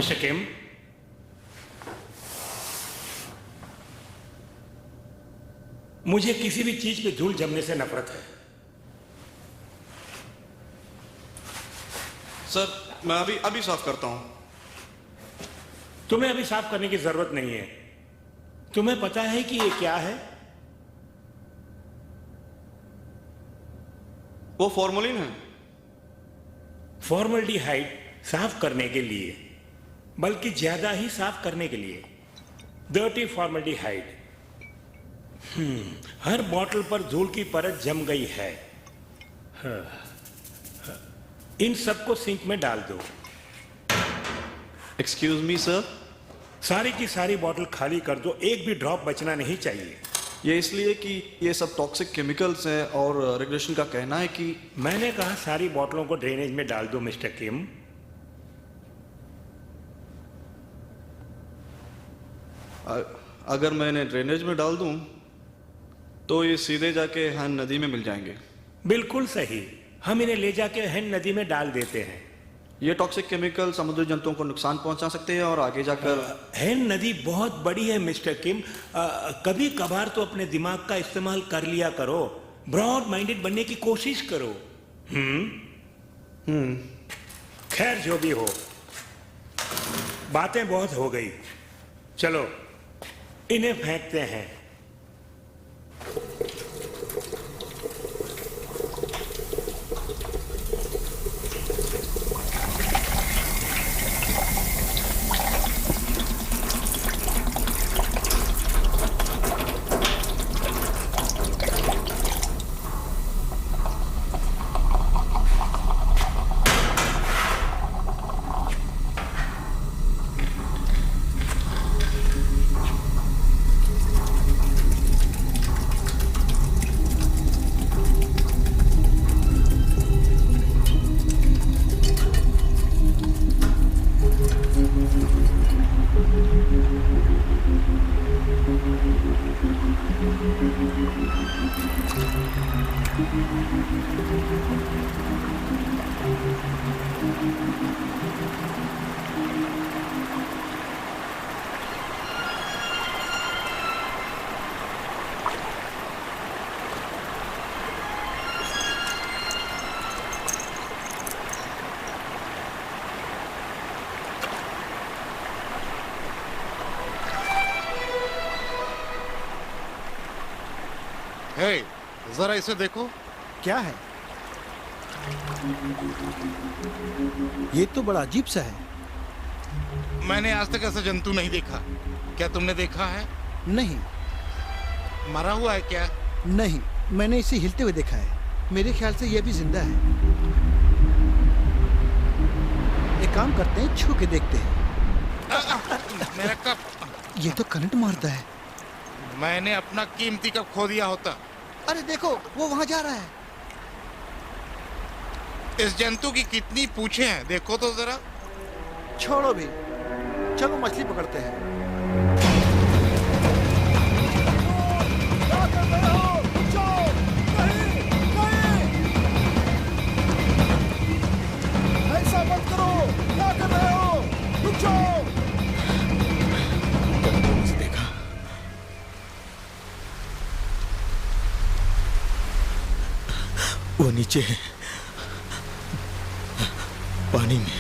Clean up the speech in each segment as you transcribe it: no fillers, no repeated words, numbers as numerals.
Mister किम, मुझे किसी भी चीज पे धूल जमने से नफरत है। सर, मैं अभी साफ करता हूं। तुम्हें अभी साफ करने की जरूरत नहीं है। तुम्हें पता है कि ये क्या है? वो फॉर्मलिन है। फॉर्मल्डिहाइड साफ करने के लिए, बल्कि ज्यादा ही साफ करने के लिए। Dirty formaldehyde. हर बोतल पर धूल की परत जम गई है। इन सबको सिंक में डाल दो। Excuse me sir. सारी की सारी बोतल खाली कर दो, एक भी ड्रॉप बचना नहीं चाहिए। ये इसलिए कि ये सब टॉक्सिक केमिकल्स हैं और रेगुलेशन का कहना है कि मैंने कहा सारी बोतलों को ड्रेनेज में डाल दो मिस्टर किम। अगर मैं इन्हें ड्रेनेज में डाल दूं तो ये सीधे जाके हैन नदी में मिल जाएंगे। बिल्कुल सही, हम इन्हें ले जाके हैन नदी में डाल देते हैं। ये टॉक्सिक केमिकल समुद्री जंतुओं को नुकसान पहुंचा सकते हैं और आगे जाकर हैन नदी बहुत बड़ी है मिस्टर किम। कभी कभार तो अपने दिमाग का इस्तेमाल कर लिया करो। ब्रॉड माइंडेड बनने की कोशिश करो। खैर, जो भी हो, बातें बहुत हो गई। चलो इन्हें फेंकते हैं। हे, जरा इसे देखो। क्या है? ये तो बड़ा अजीब सा है। मैंने आज तक ऐसा जंतु नहीं देखा। क्या तुमने देखा है? नहीं। मरा हुआ है क्या? नहीं, मैंने इसे हिलते हुए देखा है। मेरे ख्याल से यह भी जिंदा है। एक काम करते हैं, छू के देखते हैं। मेरा कप। ये तो करंट मारता है। मैंने अपना कीमती कप खो दिया होता। अरे देखो, वो वहां जा रहा है। इस जंतु की कितनी पूंछें हैं, देखो तो जरा। छोड़ो भी, चलो मछली पकड़ते हैं। ऐसा मत करो, क्या कर रहे हो? रुक जाओ। देखा, वो नीचे है, पानी में।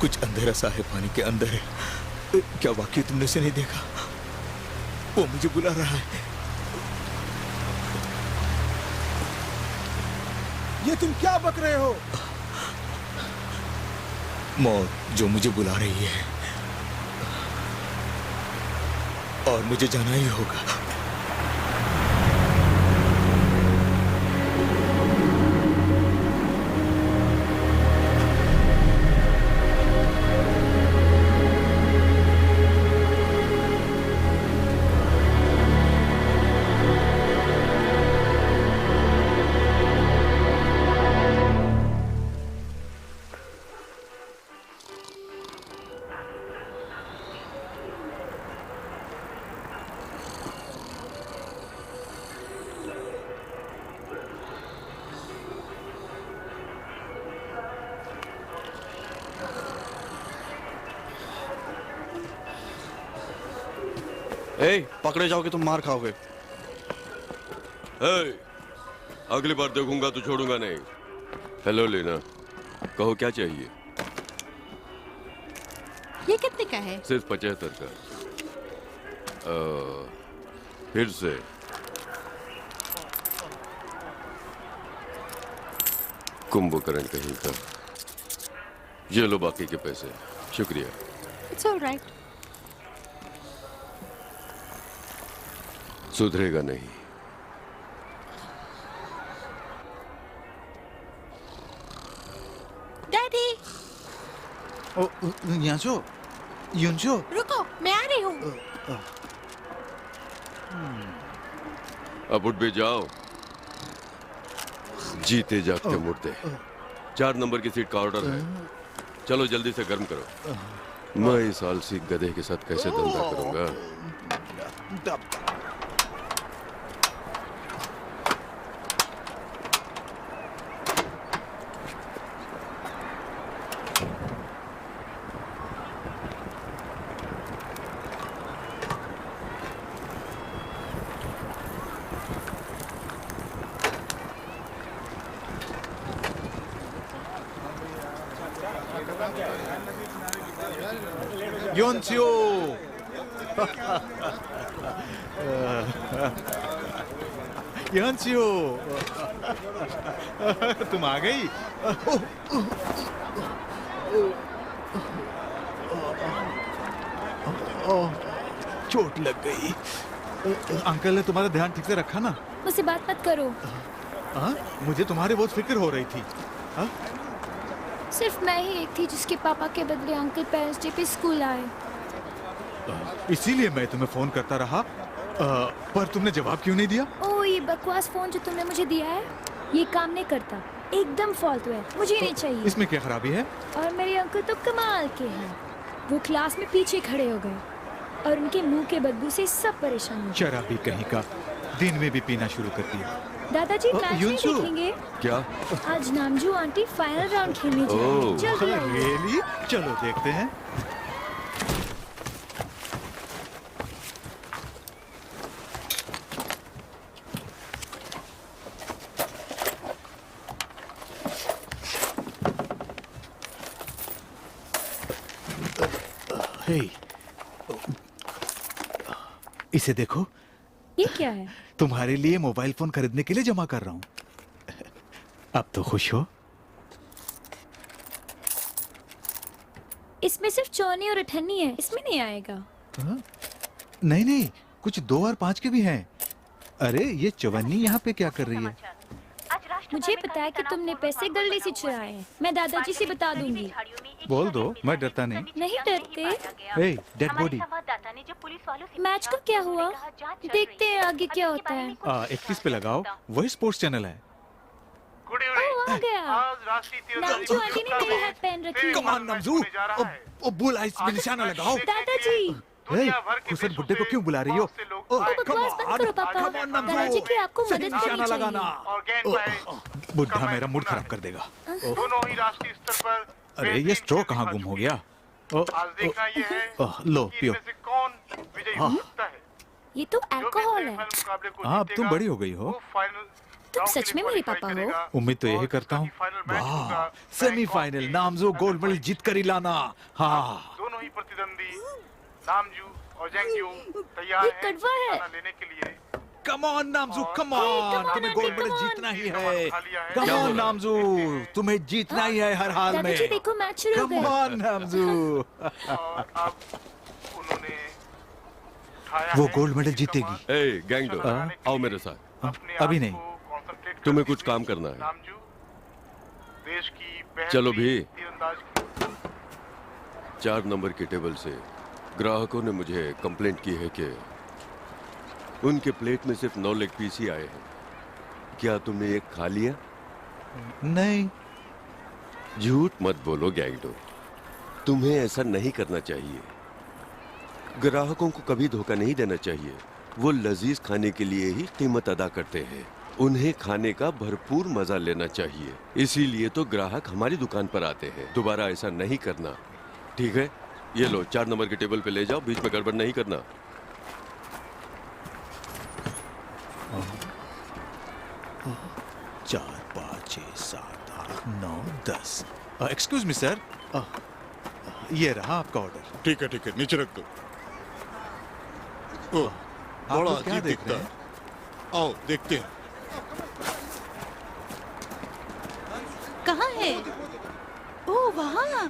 कुछ अंधेरा सा है, पानी के अंदर है। क्या वाकई तुमने उसे नहीं देखा? वो मुझे बुला रहा है। ये तुम क्या बक रहे हो? मौत जो मुझे बुला रही है, और मुझे जाना ही होगा। ए, पकड़े जाओगे तुम मार खाओगे। हे, अगली बार देखूंगा तो छोड़ूंगा नहीं। हेलो लीना, कहो क्या चाहिए? ये कितने का है? सिर्फ 75 का। फिर से कुंभकर्ण कहीं का। ये लो बाकी के पैसे। शुक्रिया। It's alright. सुधरेगा नहीं। डैडी ओ, यांशो, युनशो, रुको, मैं आ रही हूँ। अब उठ भी जाओ। जीते जागते मुर्दे। 4 नंबर की सीट का ऑर्डर है। चलो जल्दी से गर्म करो। मैं इस आलसी गधे के साथ कैसे धंधा करूंगा? योनसियो योनसियो तुम आ गई। चोट लग गई। अंकल ने तुम्हारा ध्यान ठीक से रखा ना? मुझसे बात मत करो। हाँ, मुझे तुम्हारी बहुत फिक्र हो रही थी। हाँ? सिर्फ मैं ही एक थी जिसके पापा के बदले अंकल पेरेंट्स डे पे स्कूल आए। इसीलिए मैं तुम्हें फोन करता रहा। पर तुमने जवाब क्यों नहीं दिया? ओ, ये बकवास फोन जो तुमने मुझे दिया है ये काम नहीं करता, एकदम फालतू है, मुझे नहीं चाहिए। इसमें क्या खराबी है? और मेरे अंकल तो कमाल के हैं। वो क्लास में पीछे खड़े हो गए और उनके मुंह के बदबू से सब परेशान हो गए। शराबी कहीं का, दिन में भी पीना शुरू कर दिया। दादाजी मैच नहीं युनसु। देखेंगे? क्या? आज नामजू आंटी फाइनल राउंड खेलने जा रही हैं। ओह। जल्दी आओ। रियली? चलो देखते हैं। हे, इसे देखो। ये क्या है? तुम्हारे लिए मोबाइल फोन खरीदने के लिए जमा कर रहा हूँ। अब तो खुश हो? इसमें सिर्फ 54 और 98 है, इसमें नहीं आएगा। हाँ? नहीं नहीं, कुछ 2 और 5 के भी हैं। अरे ये चवन्नी यहाँ पे क्या कर रही है? मुझे पता है कि तुमने पैसे गलती से चुराए हैं। मैं दादाजी से बता दूंगी। बोल दो, मैं डरता नहीं। नहीं डरते। हे, डेड बॉडी। मैच का क्या हुआ? देखते हैं आगे क्या होता है। 31 पे लगाओ, वही स्पोर्ट्स चैनल है। ओह, आ गया। नामजू आंटी ने मेरी हाथ पहन रखी कम है। ऑन नमजू, ओ बुल आइस पे निशाना लगाओ। दादाजी, हे, हुसैन बुड्ढे को क्यों बुला रही हो? ओ बकवास बंद करो पापा। दादाजी की आपको मदद निशाना करनी लगाना। चाहिए। बुढ़ा मेरा मूड खराब कर देगा। दोनों ही राष्ट्रीय स्तर पर अरे ये स्ट्रो कहाँ गुम हो गया? आज देखना ये है लो कि पियो। इनमें से कौन विजयी हो सकता है। ये तो अल्कोहल है। मुकाबले को हाँ, अब तुम जीतेगा, बड़ी हो गई हो। वो फाइनल तुम राउंड के सच लिए में मेरे क्वालीफाई पापा हो? करेगा। उम्मीद तो यही और करता हूँ। जिसका फाइनल मैच वाह, होगा, सेमीफाइनल बैंकॉक नामजो के गोल्ड मेडल जीत कर ही लाना। हाँ, दोनों ही प्रतिद्वंदी नामजू और जेंगजू तैयार ये हैं कड़वा है। खाना लेने के लिए। Come on Namju, come Hey, ऑन, come on, तुम्हें Andy, gold medal come on. जीतना ही कम है। ऑन, खा लिया है। कम क्या हो ऑन रहा है? नामजू, तुम्हें जीतना ही है हर हाल में। दादाजी देखो मैच शुरू हो कम गया। ऑन नामजू। और अब उन्होंने उठाया वो है गोल्ड मेडल कि जीतेगी। कमान ए गैंगडो, लगाने के आओ लिए मेरे साथ। अपने अभी आप नहीं। को concentrate तुम्हें करते कुछ हुए काम करना है। नामजू देश की पहली चलो भी। तीरंदाज की 4 नंबर की टेबल से ग्राहकों ने मुझे कंप्लेंट की है कि उनके प्लेट में सिर्फ 9 लेग पीस ही आए हैं। क्या तुमने एक खा लिया? नहीं, झूठ मत बोलो गैंगडो, तुम्हें ऐसा नहीं करना चाहिए। ग्राहकों को कभी धोखा नहीं देना चाहिए। वो लजीज खाने के लिए ही कीमत अदा करते हैं। उन्हें खाने का भरपूर मजा लेना चाहिए। इसीलिए तो ग्राहक हमारी दुकान पर आते हैं। दोबारा ऐसा नहीं करना, ठीक है? ये लो, 4 नंबर के टेबल पे ले जाओ, बीच में गड़बड़ नहीं करना। 6, 7, 8, 9, 10। एक्सक्यूज मी सर, ये रहा आपका ऑर्डर। ठीक है नीचे रख दो। ओ, आप बड़ा लोग क्या अजीब देख दिखता रहे है। हैं? आओ देखते हैं। कहाँ है? ओह वहाँ।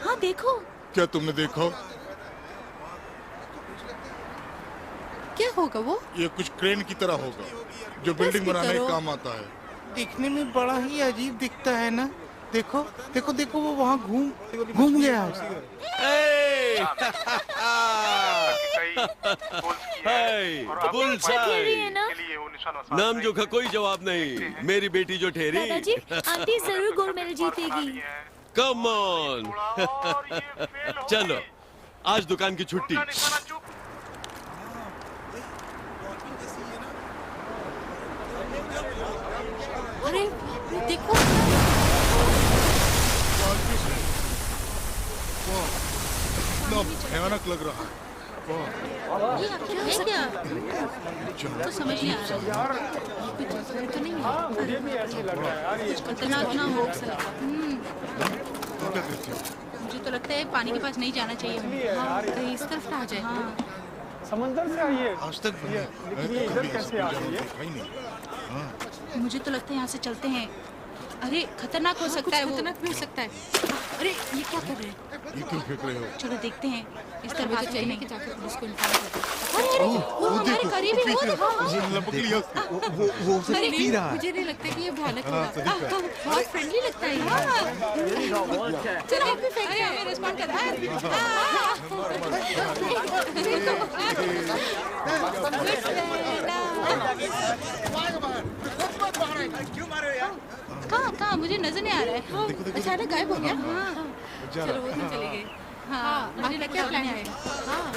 हाँ देखो। क्या तुमने देखा? क्या होगा वो? ये कुछ क्रेन की तरह होगा जो बिल्डिंग भी बनाने करो। के काम आता है। दिखने में बड़ा ही अजीब दिखता है ना। देखो देखो देखो वो वहाँ घूम गया है। ठेरी है ना? नाम जो का कोई जवाब नहीं, मेरी बेटी जो ठहरी। दादाजी, आंटी जरूर गोल्ड मेडल जीतेगी। Come on. चलो आज दुकान की छुट्टी। अरे देखो। इतना भयानक लग रहा है। ये क्या है क्या? तो समझ नहीं आ रहा। ये कुछ जरूरत तो नहीं है। कुछ खतरनाक ना हो। क्या कहते हो? मुझे तो लगता है पानी के पास नहीं जाना चाहिए। हाँ, कहीं इस तरफ ना आ जाए। हाँ। समंदर से आई है। आज तक मैं तो कभी ऐसा पिजामा देखा ही नहीं। मुझे तो लगता है यहाँ से चलते हैं। अरे खतरनाक हो सकता है वो। खतरनाक भी हो सकता है। अरे ये क्या कर रहे हैं? ये क्यों फेंक रहे हो? चलो देखते हैं। इस तरफ तो चाहिए कि जाकर पुलिस को इन्फॉर्म कर दो। अरे वो हमारे करीब ही वो देखो। मुझे लपक लिया। वो उसे अरे पी रहा है। मुझे नहीं लगता कि ये भयानक होगा। बहुत फ्रेंडली लगता है ये। चलो हम भी फेंकते हैं। रिस्पॉन्ड कर रहा कहाँ मुझे नजर नहीं आ रहा है। अचानक गायब हो गया। चलो वो तो चले गए। हाँ मुझे लगता है प्लान आएगा। हाँ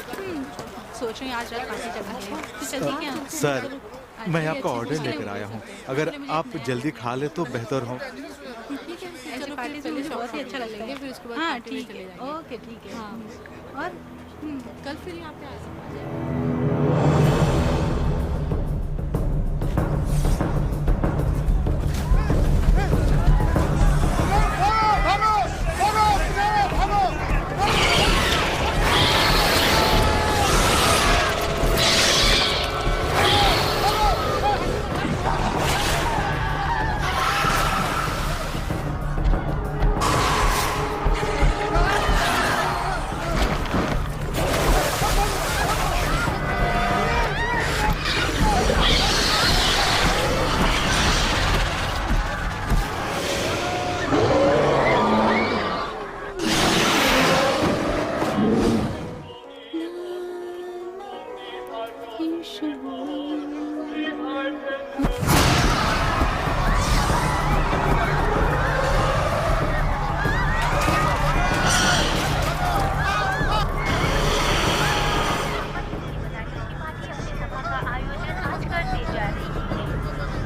सोच रही हूँ आज रात पार्टी जगह है तो चलती क्या? सर, मैं आपका ऑर्डर लेकर आया हूँ, अगर आप जल्दी खा ले तो बेहतर हो। ठीक है चलो पार्टी से मुझे बहुत ही अच्छा लगेगा। फिर उसके बाद हाँ ठीक है। ओके ठीक है। हाँ और कल फिर यहाँ पे आ सकते हैं।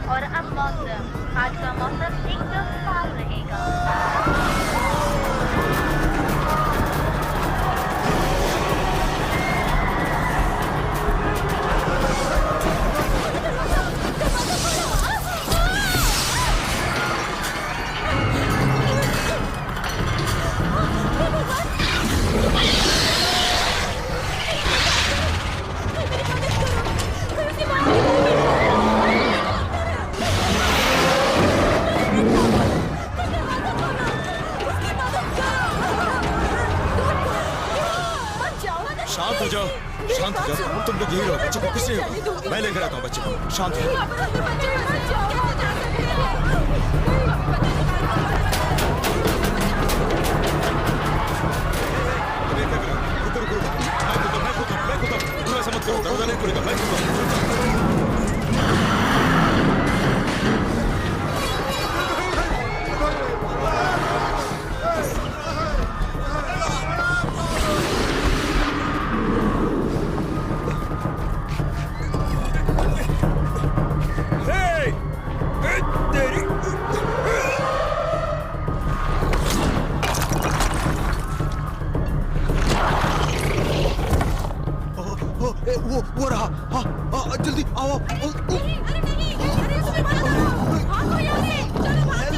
और अब मौसम, आज का मौसम एकदम साफ रहेगा। शांत हो जाओ, शांत हो जाओ। तुम लोग यही रहो, बच्चे को किससे हो? मैं लेकर आता हूँ बच्चे को। शांत हो जाओ। ऐसा मत करो, दरवाजा नहीं खुलेगा। मैं वो रहा। हाँ जल्दी आओ। अरे नहीं, अरे उसमें भागो यहाँ से। चलो भागो।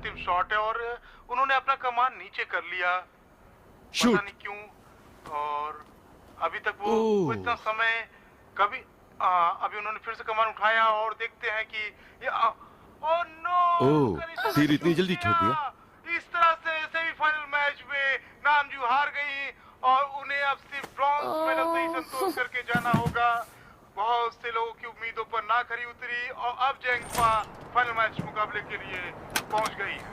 अंतिम शॉट है और उन्होंने अपना कमान नीचे कर लिया। Shoot. पता नहीं क्यों। और अभी तक वो इतना समय कभी अभी उन्होंने फिर से कमान उठाया और देखते हैं कि ये ओह नो, तीर इतनी जल्दी छोड़ दिया। इस तरह से सेमीफाइनल मैच में नामजू हार गई और उन्हें अब सिर्फ ब्रॉन्ज मेडल से ही संतोष करके जाना होगा। बहुत से लोगों की उम्मीदों पर ना खरी उतरी और अब जेंगफा फाइनल मैच मुकाबले के लिए पहुंच गई है।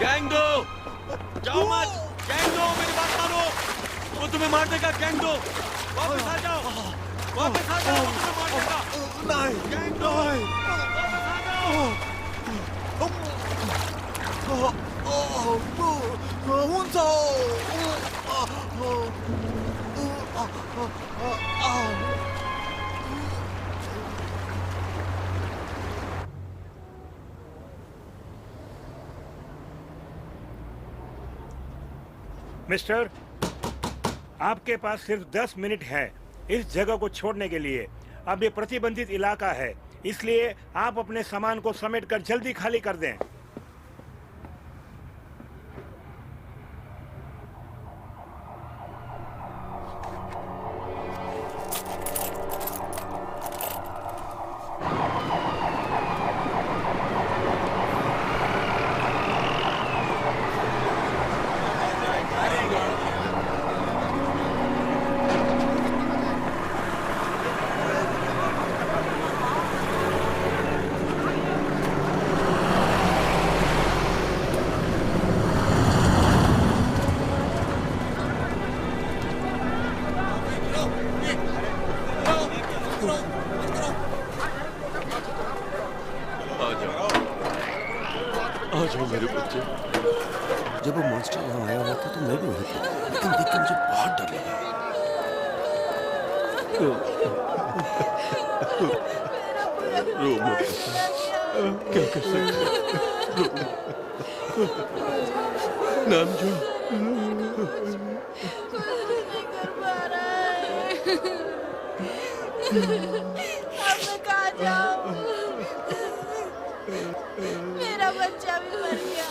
गैंगडो, जाओ मत। गैंगडो, मेरी बात मानो। वो तुम्हें मार देगा। गैंगडो, वापस आ जाओ। वापस आ जाओ, वो तुम्हें मार देगा। नहीं, गैंगडो, वापस आ जाओ। मिस्टर, आपके पास सिर्फ 10 मिनट है इस जगह को छोड़ने के लिए। अब ये प्रतिबंधित इलाका है, इसलिए आप अपने सामान को समेटकर जल्दी खाली कर दें। आ जाओ मेरे बच्चे। जब वो मॉन्स्टर यहाँ आया हुआ था तो मैं भी वहीं था, लेकिन देख के मुझे बहुत डर लगा। रो मत, क्या कर सकते। नामजू, अब मैं कहाँ जाऊँ? मेरा बच्चा भी मर गया।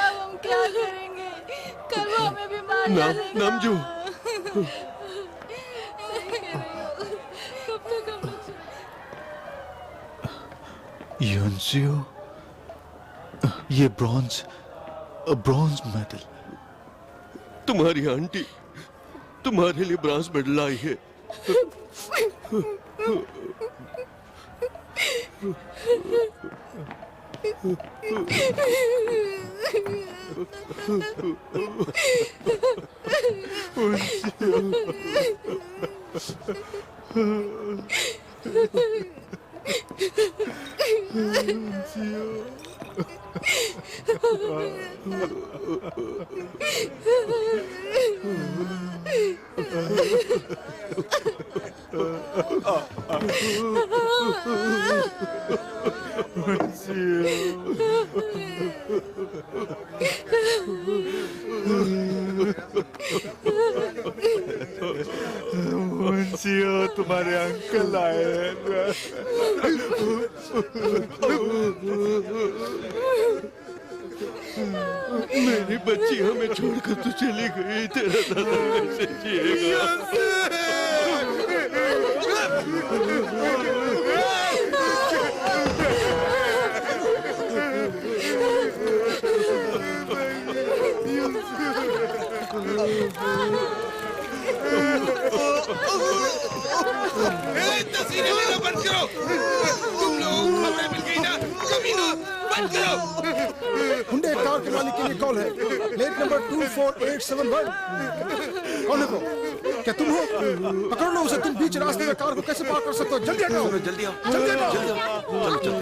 अब हम क्या करेंगे? कल वो हमें भी मार डालेगा। नामजू, कब तक हम लोग युनसियो, ये ब्रॉन्ज मेडल। तुम्हारी आंटी तुम्हारे लिए ब्रॉन्ज मेडल आई है। मुंशियो, तुम्हारे अंकल आए हैं। मेरी बच्ची हमें छोड़कर तो चली गई, तेरा दादा कैसे जिएगा? तस्वीरें लेना बंद करो। तुम लोगों को खबरें मिल गई ना, कमीना, बंद करो। हुंडई कार के मालिक के लिए कॉल है, प्लेट नंबर 24871। कौन है वो? क्या तुम हो? पकड़ लो उसे। तुम बीच रास्ते में कार को कैसे पार कर सकते हो? जल्दी हटाओ, जल्दी आओ, जल्दी हटाओ। चलो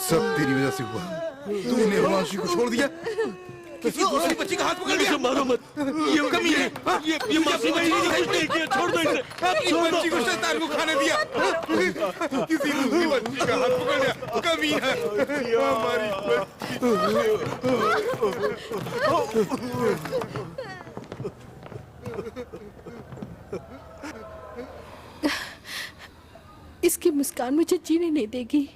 सब तेरी वजह से हुआ। तूने हिमांशु को छोड़ दिया। किसी दूसरी बच्ची का हाथ पकड़ लिया। मारो मत, ये कमी है। ये मासी भाई ने कुछ नहीं किया, छोड़ दो इसे। इस बच्ची को शैतान को खाने दिया। किसी दूसरी बच्ची का हाथ पकड़ लिया, कमी है। हमारी इसकी मुस्कान मुझे जीने नहीं देगी।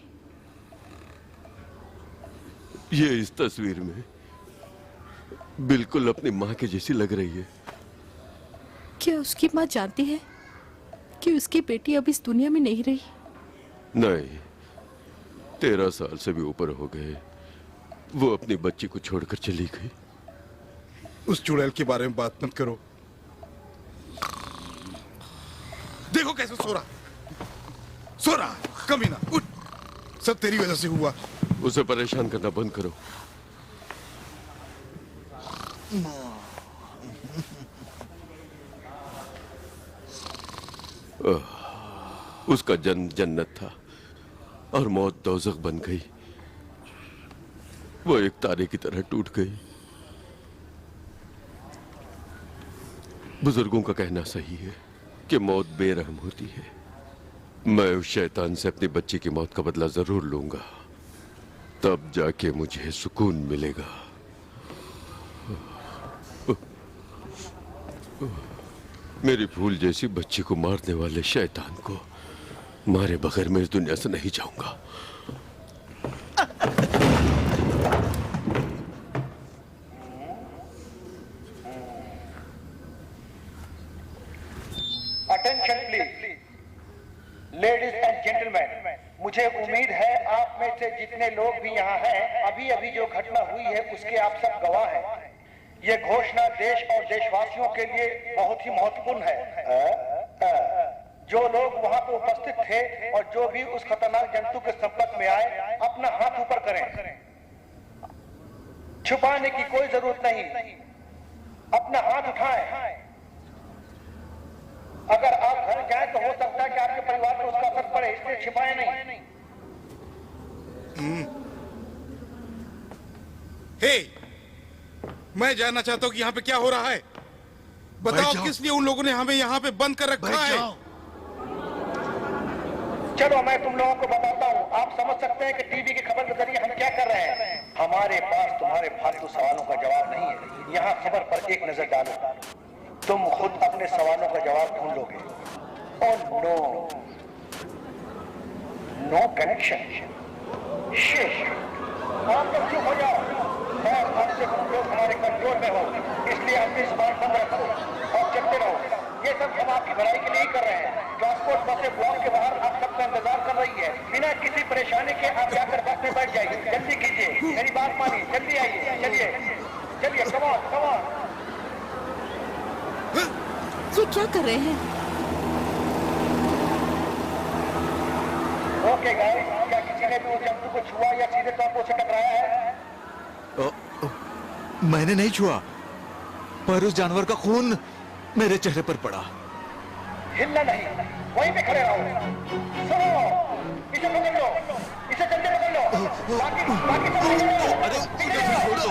ये इस तस्वीर में बिल्कुल अपनी माँ के जैसी लग रही है। क्या उसकी माँ जानती है कि उसकी बेटी अब इस दुनिया में नहीं रही? नहीं, 13 साल से भी ऊपर हो गए। वो अपनी बच्ची को छोड़कर चली गई। उस चुड़ैल के बारे में बात मत करो। देखो कैसे सो रहा कमीना। उठ, सब तेरी वजह से हुआ। उसे परेशान करना बंद करो। उसका जन्म जन्नत था और मौत दोज़ख बन गई। वो एक तारे की तरह टूट गई। बुजुर्गों का कहना सही है कि मौत बेरहम होती है। मैं उस शैतान से अपनी बच्ची की मौत का बदला जरूर लूंगा, तब जाके मुझे सुकून मिलेगा। मेरी फूल जैसी बच्ची को मारने वाले शैतान को मारे बगैर मैं इस दुनिया से नहीं जाऊंगा। Attention please, ladies and gentleman, मुझे उम्मीद है आप में से जितने लोग भी यहाँ हैं, अभी अभी जो घटना हुई है उसके आप सब गवाह हैं। ये घोषणा देश और देशवासियों के लिए बहुत ही महत्वपूर्ण है। जो लोग वहाँ पे उपस्थित थे और जो भी उस खतरनाक जंतु के संपर्क में आए, अपना हाथ ऊपर करें। छुपाने की कोई जरूरत नहीं, अपना हाथ उठाएं। अगर आप घर जाएं तो हो सकता है कि आपके परिवार पर उसका असर पड़े, इसलिए छिपाएं नहीं। हे, मैं जानना चाहता हूँ कि यहाँ पे क्या हो रहा है। बताओ किस लिए उन लोगों ने हमें यहाँ पे बंद कर रखा है। चलो मैं तुम लोगों को बताता हूँ। आप समझ सकते हैं कि टीवी की खबर के जरिए हम क्या कर रहे हैं। हमारे पास तुम्हारे फालतू सवालों का जवाब नहीं है। यहाँ खबर पर एक नजर डालो, तुम खुद अपने सवालों का जवाब ढूंढोगे। और नो कनेक्शन। आप तो चुप हो जाओ। आज से तुम लोग हमारे कंट्रोल में हो, इसलिए अपनी जुबान बंद रखो और चलते रहो। ये सब हम आपकी भलाई के लिए ही कर रहे हैं। ट्रांसपोर्ट बसें ब्लॉक के बाहर आप सबका इंतजार कर रही है। बिना किसी परेशानी के आप जाकर बस में बैठ जाइए। जल्दी कीजिए, मेरी बात मानिए, जल्दी आइए, चलिए चलिए, कम ऑन कम ऑन। ये क्या कर रहे हैं? ओके गाइस, क्या किसी ने भी उस जंतु को छुआ या सीधे तौर पर उसे टकराया है? मैंने नहीं छुआ, पर उस जानवर का खून मेरे चेहरे पर पड़ा। हिलना नहीं, वहीं पे खड़े रहो। सुनो, इसे पकड़ लो, इसे जल्दी पकड़ लो। बाकी सब छोड़ दो,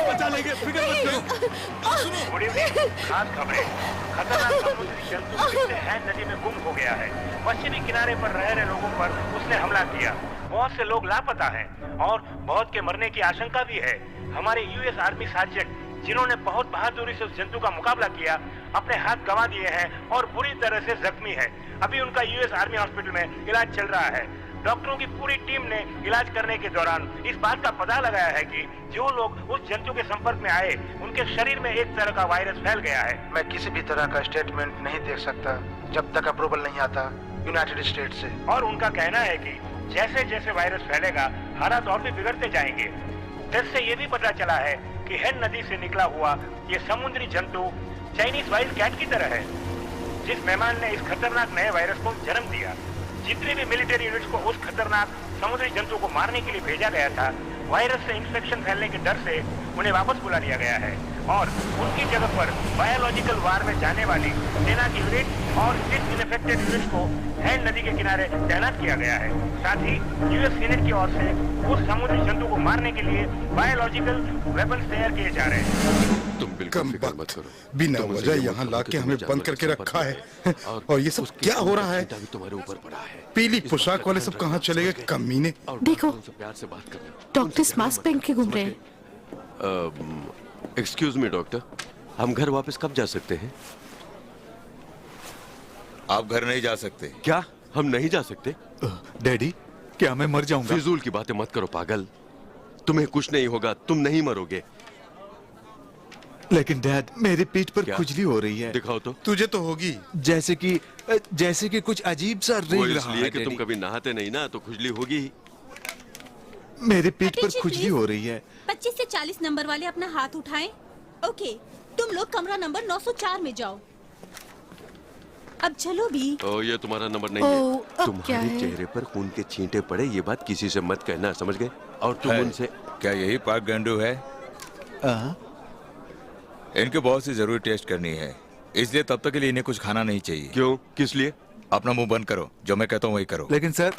बचा लेंगे, फिक्र मत करो। Good evening. खास खबरें। खतरनाक समुद्री जंतु जिससे हैन नदी में गुम हो गया है। पश्चिमी किनारे पर रह रहे लोगों पर उसने हमला किया। बहुत से लोग लापता हैं और बहुत के मरने की आशंका भी है। हमारे यूएस आर्मी सार्जेंट जिन्होंने बहुत बहादुरी से उस जंतु का मुकाबला किया, अपने हाथ गंवा दिए हैं और बुरी तरह से जख्मी है। अभी उनका यूएस आर्मी हॉस्पिटल में इलाज चल रहा है। डॉक्टरों की पूरी टीम ने इलाज करने के दौरान इस बात का पता लगाया है कि जो लोग उस जंतु के संपर्क में आए, उनके शरीर में एक तरह का वायरस फैल गया है। मैं किसी भी तरह का स्टेटमेंट नहीं दे सकता जब तक अप्रूवल नहीं आता यूनाइटेड स्टेट से। और उनका कहना है कि जैसे जैसे वायरस फैलेगा, हालात और भी बिगड़ते जाएंगे। टेस्ट से ये भी पता चला है कि हैन नदी से निकला हुआ ये समुद्री जंतु चाइनीज वाइल्ड कैट की तरह है, जिस मेहमान ने इस खतरनाक नए वायरस को जन्म दिया। जितनी भी मिलिट्री यूनिट्स को उस खतरनाक समुद्री जंतु को मारने के लिए भेजा गया था, वायरस से इंफेक्शन फैलने के डर से उन्हें वापस बुला लिया गया है और उनकी जगह पर बायोलॉजिकल वार में जाने वाली सेना की यूनिट और डिसइंफेक्टेड यूनिट को हैन नदी के किनारे तैनात किया गया है। साथ ही यूएस सीनेट की ओर से उस समुद्री जंतु को मारने के लिए बायोलॉजिकल वेपन्स तैयार किए जा रहे हैं। तुम बिल्कुल फिक्र मत करो। बिना वजह यहाँ लाके हमें बंद करके रखा है। और ये सब क्या हो रहा है? तुम्हारे ऊपर पड़ा है। पीली पोशाक वाले सब कहाँ चले गए? कमीने। देखो, प्यार से बात करना। डॉक्टर्स मास्क पहन के घूम रहे हैं। एक्सक्यूज मी डॉक्टर, हम घर वापस कब जा सकते हैं? आप घर नहीं जा सकते। क्या हम नहीं जा सकते? डैडी, क्या मैं मर जाऊंगा? फिजूल की बातें मत करो पागल। तुम्हें कुछ नहीं होगा, तुम नहीं मरोगे। लेकिन डैड, मेरी पीठ पर खुजली हो रही है। दिखाओ तो। तुझे तो होगी। जैसे कि कुछ अजीब सा वो रेंग रहा इसलिए है कि तुम डैडी। कभी नहाते नहीं ना, तो खुजली होगी ही। मेरी पीठ पर खुजली हो रही है। 25 से 40 नंबर वाले अपना हाथ उठाएं। ओके, तुम लोग कमरा नंबर 904 में जाओ। अब चलो भी। ओ, ये तुम्हारा नंबर नहीं ओ, है। अब क्या तुम्हारे है? चेहरे पर खून के छींटे पड़े, ये बात किसी से मत कहना, समझ गए? और तुम उनसे क्या यही पाक गेंडू है? इनके बहुत सी जरूरी टेस्ट करनी है, इसलिए तब तक के लिए इन्हें कुछ खाना नहीं चाहिए। क्यों? किस लिए? अपना मुंह बंद करो, जो मैं कहता हूँ वही करो। लेकिन सर,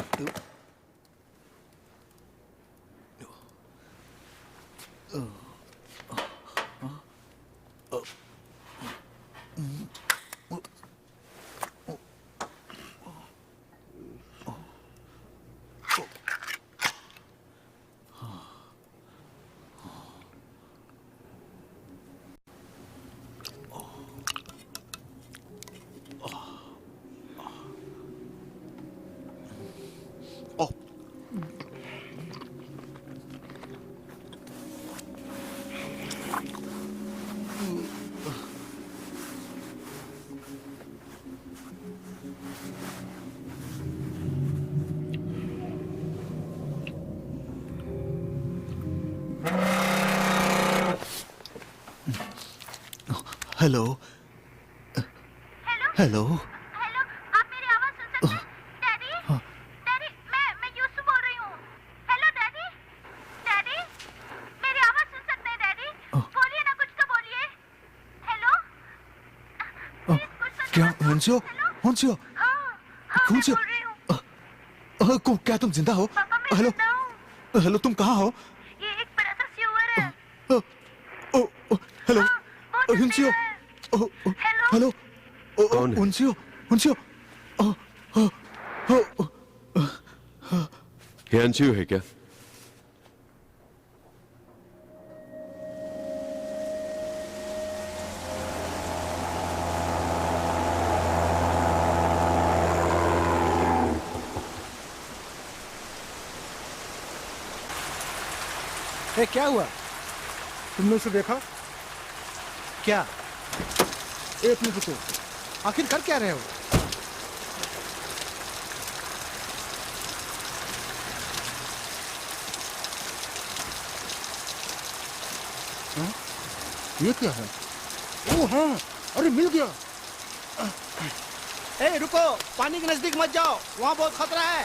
हेलो हेलो हेलो, आप मेरी आवाज सुन सकते हैं? डैडी, डैडी, मैं यूसुफ बोल रही हूँ। हेलो डैडी, डैडी, मेरी आवाज सुन सकते हैं डैडी? बोलिए ना, कुछ तो बोलिए। हेलो, प्लीज कुछ तो क्या? जवाब दो। हुंसियो, हुंसियो, हाँ, हुंसियो, मैं बोल रही हूँ। क्या तुम जिंदा हो? पापा, मैं हेलो, जिंदा हूँ। हेलो, तुम कहाँ हो? ये एक बड़ा सा स्यूअर है। हेलो, बहुत हुंसियो, हेलो, हेलो, कौन है? हुंसियो, हुंसियो, हियांशु है क्या? ए, क्या हुआ? तुमने उसे देखा? क्या? एक मिनट रुको। आखिर कर क्या रहे हो? ये क्या है? ओ हाँ, अरे मिल गया। ए, रुको, पानी के नजदीक मत जाओ, वहाँ बहुत खतरा है।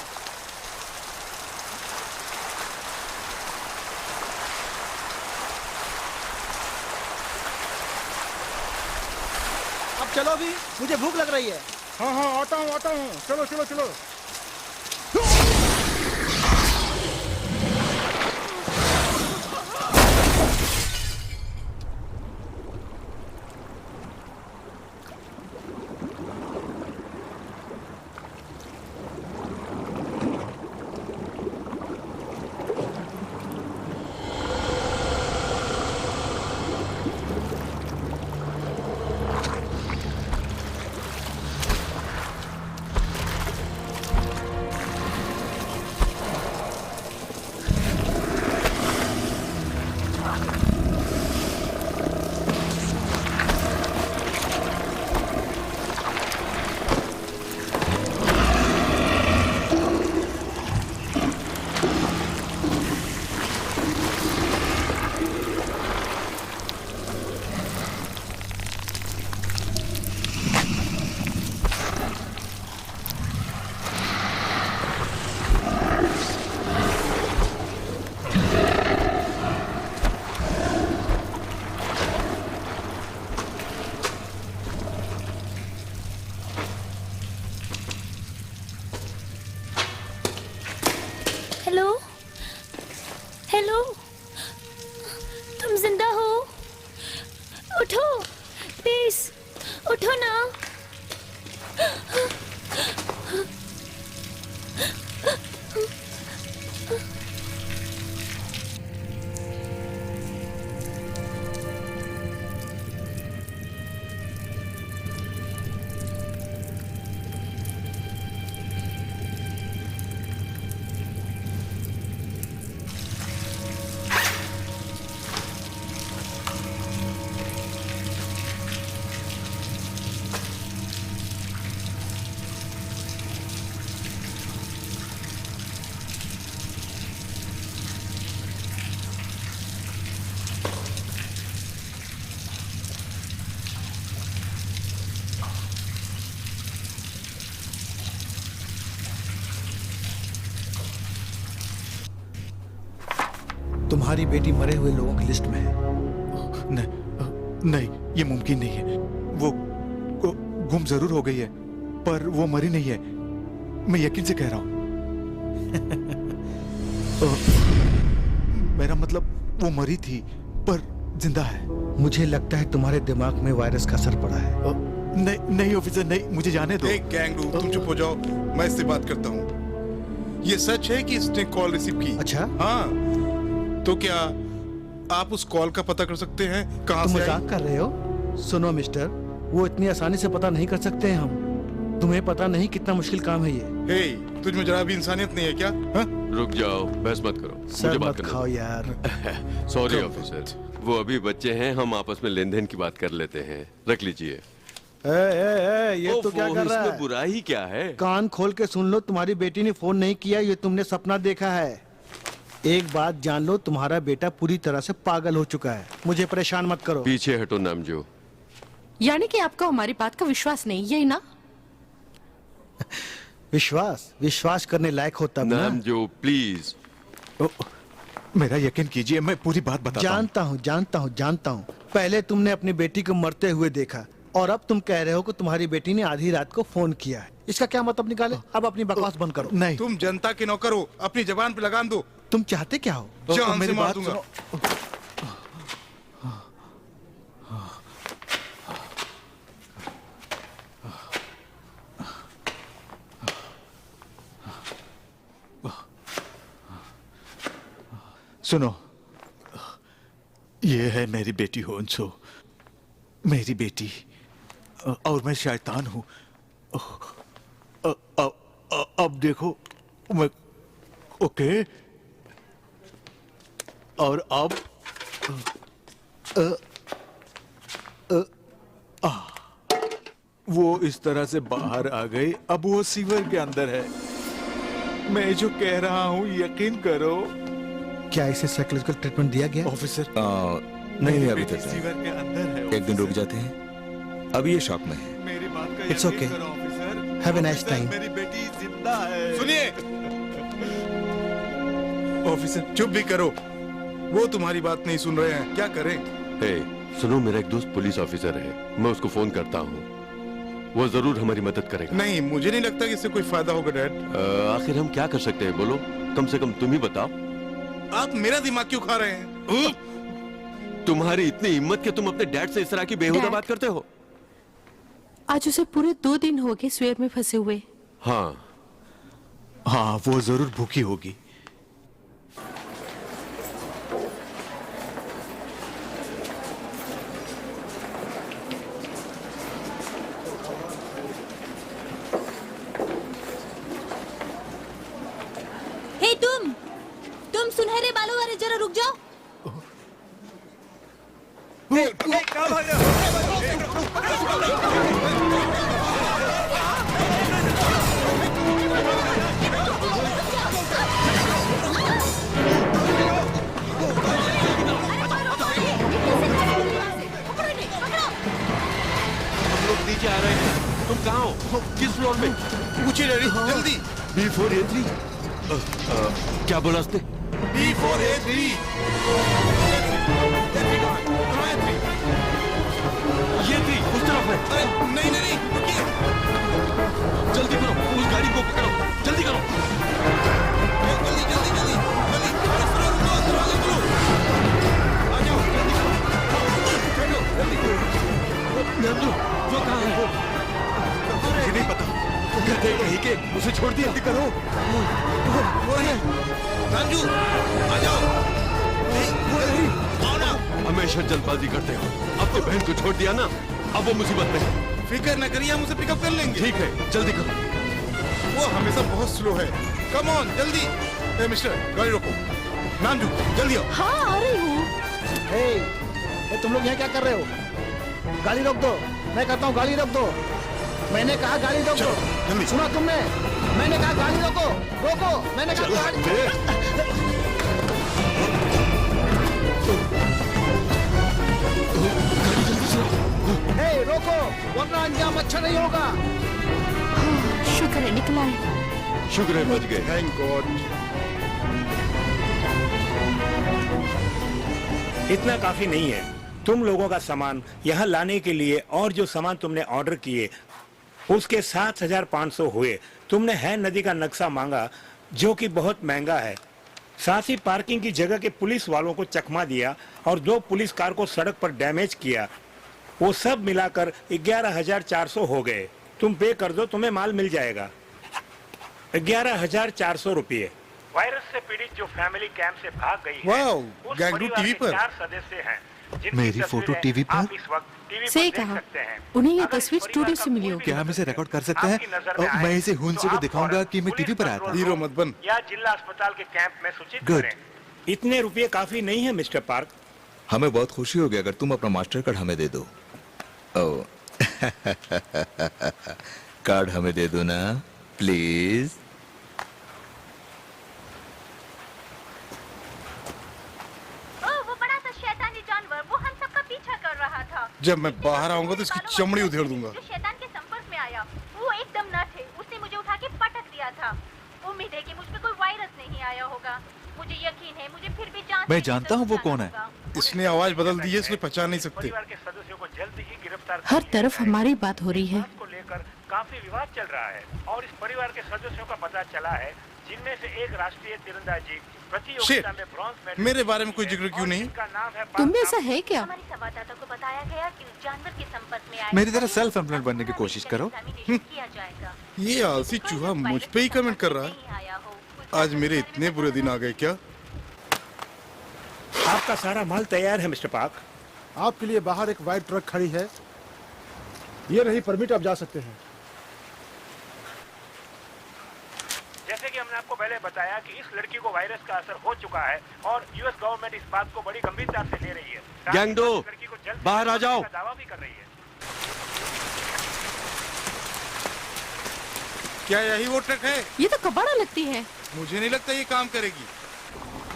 अब चलो भी, मुझे भूख लग रही है। हाँ हाँ, आता हूँ आता हूँ। चलो चलो चलो। हेलो, हेलो, तुम जिंदा हो? उठो, प्लीज, उठो ना। तुम्हारी बेटी मरे हुए लोगों की लिस्ट में है। नहीं, ये मुमकिन नहीं है। वो गुम जरूर हो गई है, पर वो मरी नहीं है। मैं यकीन से कह रहा हूँ। मेरा मतलब वो मरी थी, पर जिंदा है। मुझे लगता है तुम्हारे दिमाग में वायरस का असर पड़ा है। नहीं नहीं ऑफिसर, नहीं, मुझे जाने दो। एक गैंगरू, तुम चुप हो जाओ, मैं इससे बात करता हूँ। ये सच है कि इसने कॉल रिसीव की? अच्छा, हाँ। तो क्या आप उस कॉल का पता कर सकते हैं कहाँ से आई? मजाक कर रहे हो? सुनो मिस्टर, वो इतनी आसानी से पता नहीं कर सकते हैं हम। तुम्हें पता नहीं कितना मुश्किल काम है ये। हे, तुझ में जरा भी इंसानियत नहीं है क्या? हा? रुक जाओ, बहस मत करो, सर मत खाओ यार। सॉरी ऑफिसर, वो अभी बच्चे हैं, हम आपस में लेन देन की बात कर लेते हैं। रख लीजिए। ये तो क्या कर रहा है? इसमें बुराई क्या है? कान खोल के सुन लो, तुम्हारी बेटी ने फोन नहीं किया, ये तुमने सपना देखा है। एक बात जान लो, तुम्हारा बेटा पूरी तरह से पागल हो चुका है। मुझे परेशान मत करो। पीछे हटो नामजो। यानी कि आपको हमारी बात का विश्वास नहीं, यही ना? विश्वास करने लायक हो तब ना। नामजो प्लीज। मेरा यकीन कीजिए, मैं पूरी बात बताता हूँ। जानता हूँ। पहले तुमने अपनी बेटी को मरते हुए देखा, और अब तुम कह रहे हो कि तुम्हारी बेटी ने आधी रात को फोन किया है। इसका क्या मतलब निकाले? अब अपनी बकवास बंद करो। नहीं, तुम जनता के नौकर हो, अपनी जबान पे लगाम दो। तुम चाहते क्या हो? जान मेरी से मार बात दूंगा। सुनो, ये है मेरी बेटी होन्सो, मेरी बेटी, और मैं शैतान हूँ। अब देखो, मैं ओके। और अब वो इस तरह से बाहर आ गई, अब वो सीवर के अंदर है। मैं जो कह रहा हूँ यकीन करो। क्या इसे साइकोलॉजिकल ट्रीटमेंट दिया गया? ऑफिसर नहीं अभी तक सीवर के अंदर है। एक दिन रुक जाते हैं, अभी ये शॉक में है। मेरी बात का It's यकीन okay. करो officer. Have a nice time. मेरी बेटी जिंदा है। सुनिए, ऑफिसर चुप भी करो, वो तुम्हारी बात नहीं सुन रहे हैं, क्या करें? हे, सुनो, मेरा एक दोस्त पुलिस ऑफिसर है, मैं उसको फोन करता हूँ, वो जरूर हमारी मदद करेगा। नहीं, मुझे नहीं लगता कि इससे कोई फायदा होगा डैड। आखिर हम क्या कर सकते हैं, बोलो, कम से कम तुम ही बताओ। आप मेरा दिमाग क्यों खा रहे हैं? तुम्हारी इतनी हिम्मत कि तुम अपने डैड से इस तरह की बेहुदा डैड। बात करते हो? आज उसे पूरे 2 दिन हो गए स्वेर में फंसे हुए। हाँ हाँ, वो जरूर भूखी होगी। हे तुम सुनहरे बालों वाले, जरा रुक जाओ। हम लोग नीचे आ रहे हैं, तुम कहाँ हो? किस फ्लोर में? पूछिए डैडी, जल्दी। B4A3। क्या बोला उसने? B4A3। ये थी उस तरफ है। अरे नहीं नहीं नहीं, रुकिए। जल्दी करो, उस गाड़ी को पकड़ो, जल्दी करो। जल्दी जल्दी जल्दी जल्दी, अरे सुनो, रुको, दरवाजा खोलो। आ जाओ, जल्दी करो, नंदू, वो कहाँ है? मुझे नहीं पता, घर गए कहीं के, उसे छोड़ दिया। जल्दी करो। वो है राजू, आ जाओ। वो नहीं, आओ ना। हमेशा जल्दबाजी करते हो, अपनी बहन को छोड़ दिया ना, अब वो मुसीबत में है। फिक्र न करिए, हम उसे पिकअप कर लेंगे। ठीक है, जल्दी करो। वो हमेशा बहुत स्लो है। कम ऑन, जल्दी। ए मिस्टर, गाड़ी रोको। नामजू, जल्दी आओ। हाँ, आ रही हूँ। हे, तुम लोग यहाँ क्या कर रहे हो? गाड़ी रोक दो। मैं कहता हूँ गाड़ी रोक दो। मैंने कहा गाड़ी रोक दो। जल्दी। सुना तुमने? मैंने कहा गाड़ी रोको, रोको। मैंने कहा गाड़ी। हे, रोको, वरना अंजाम अच्छा नहीं होगा। शुक्र है निकला है। शुक्र है बच गए। Thank God. इतना काफी नहीं है। तुम लोगों का सामान यहाँ लाने के लिए और जो सामान तुमने ऑर्डर किए उसके 7,500 हुए। तुमने है नदी का नक्शा मांगा जो कि बहुत महंगा है। साथ ही पार्किंग की जगह के पुलिस वालों को चकमा दिया और 2 पुलिस कार को सड़क पर डैमेज किया। वो सब मिलाकर 11,400 हो गए। तुम पे कर दो, तुम्हें माल मिल जाएगा। 11,400 रुपये। वायरस से पीड़ित जो फैमिली कैंप से भाग गई है, वाओ, उस गैंगडू परिवार टीवी के पर। 4 सदस्य हैं जिनकी मेरी तस्वीरें फोटो टीवी पर? आप इस वक्त टीवी सही पर देख कहा। सकते हैं। उन्हें ये अगर इस तस्वीर परिवार स्टूडियो का से मिली कोई होगी। क्या हम इसे रिकॉर्ड कर सकते आपकी नजर में हैं? आए मैं इसे तो हुंसे को आप दिखाऊंगा फौरन कि मैं पुलिस टीवी पर आया था। कंट्रोल हीरो रूम मत बन। या जिला अस्पताल के कैंप में सूचित Good. करें। इतने रुपए काफी नहीं है मिस्टर पार्क। हमें बहुत खुशी होगी अगर तुम अपना मास्टर कार्ड हमें दे दो। ओ कार्ड हमें दे दो ना प्लीज। ओह, वो बड़ा सा शैतानी जानवर, वो हम सबका पीछा कर रहा था। जब मैं बाहर आऊंगा तो इसकी चमड़ी उधेड़ दूंगा। जो शैतान के संपर्क में आया, वो एकदम न थे। उसने मुझे उठा के पटक दिया था। उम्मीद है कि मुझ पे कोई वायरस नहीं आया होगा। मुझे यकीन है, मुझे फिर भी जांच मैं की जानता हूँ वो जरूरत कौन है। होगा। इसने आवाज बदल दी है, इसलिए पहचान नहीं सकते। परिवार के सदस्यों को जल्द ही गिरफ्तार कर हर लिया तरफ जाएगा। हमारी बात हो रही है। इस बात को लेकर काफी विवाद चल रहा है और इस परिवार के सदस्यों का पता चला है जिनमें से एक राष्ट्रीय तीरंदाजी प्रतियोगिता में ब्रॉन्ज मेडल मेरे बारे में कोई जिक्र क्यों नहीं? जिनका नाम है तुम में ऐसा है क्या? हमारे संवाददाता को बताया गया कि उस जानवर के संपर्क में आए मेरी तरह सेल्फ एम्प्लॉयड बनने की कोशिश करो। किया जाएगा। ये आलसी चूहा मुझ पे ही कमेंट कर रहा है। नहीं आया हो। आज मेरे इतने बुरे दिन आ गए क्या? आपका सारा माल तैयार है मिस्टर पार्क। आपके लिए बाहर एक वाइट ट्रक खड़ी है। ये रही परमिट, आप जा सकते हैं। जैसे कि हमने मैंने आपको पहले बताया कि इस लड़की को वायरस का असर हो चुका है और यूएस गवर्नमेंट इस बात को बड़ी गंभीरता से ले रही है। गैंगडो, लड़की को जल्द बाहर आ जाओ। दावा भी कर रही है। क्या यही वो ट्रक है? ये तो कबाड़ा लगती है। मुझे नहीं लगता ये काम करेगी।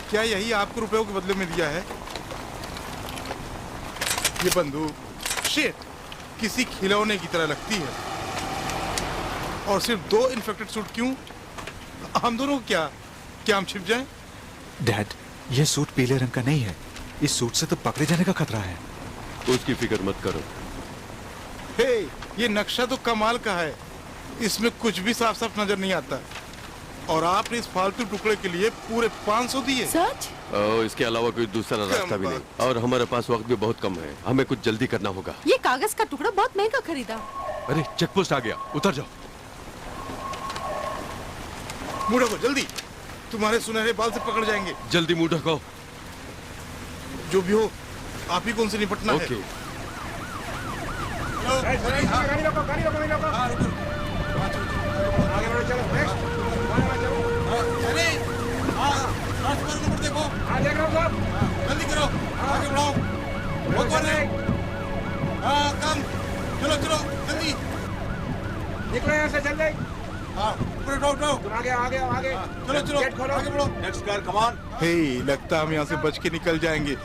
क्या यही आपको रुपयों के बदले में दिया है? ये बंदूक शिट किसी खिलौने की तरह लगती है। और सिर्फ 2 इन्फेक्टेड सूट क्यों? हम दोनों क्या हम छिप जाएं? डैड, ये सूट पीले रंग का नहीं है। इस सूट से तो पकड़े जाने का खतरा है। उसकी फिक्र मत करो। हे, ये नक्शा तो कमाल का है। इसमें कुछ भी साफ साफ नजर नहीं आता। और आपने इस फालतू टुकड़े के लिए पूरे 500 दिए। सच? इसके अलावा कोई दूसरा रास्ता भी नहीं, और हमारे पास वक्त भी बहुत कम है। हमें कुछ जल्दी करना होगा। ये कागज का टुकड़ा बहुत महंगा खरीदा। अरे चेक पोस्ट आ गया, उतर जाओ। मुंह ढको जल्दी, तुम्हारे सुनहरे बाल से पकड़ जाएंगे। जल्दी मुंह ढको। जो भी हो, आप ही को उनसे निपटना है। ओके। गाड़ी रोको, गाड़ी रोको, गाड़ी रोको। आगे बढ़ो, चलो नेक्स्ट। अरे ट्रांसफर नंबर देखो। हाँ, देख रहा हूँ साहब। जल्दी करो, आगे बढ़ाओ। बहुत बार नहीं। हाँ, कम। चलो चलो जल्दी। निकलो यहाँ से जल्दी। हाँ, ऊपर उठाओ। तुम आगे आगे आगे। चलो चलो गेट खोलो। आगे बढ़ो। नेक्स्ट कार कमान। हे, लगता हम यहाँ से बच के निकल जाएंगे।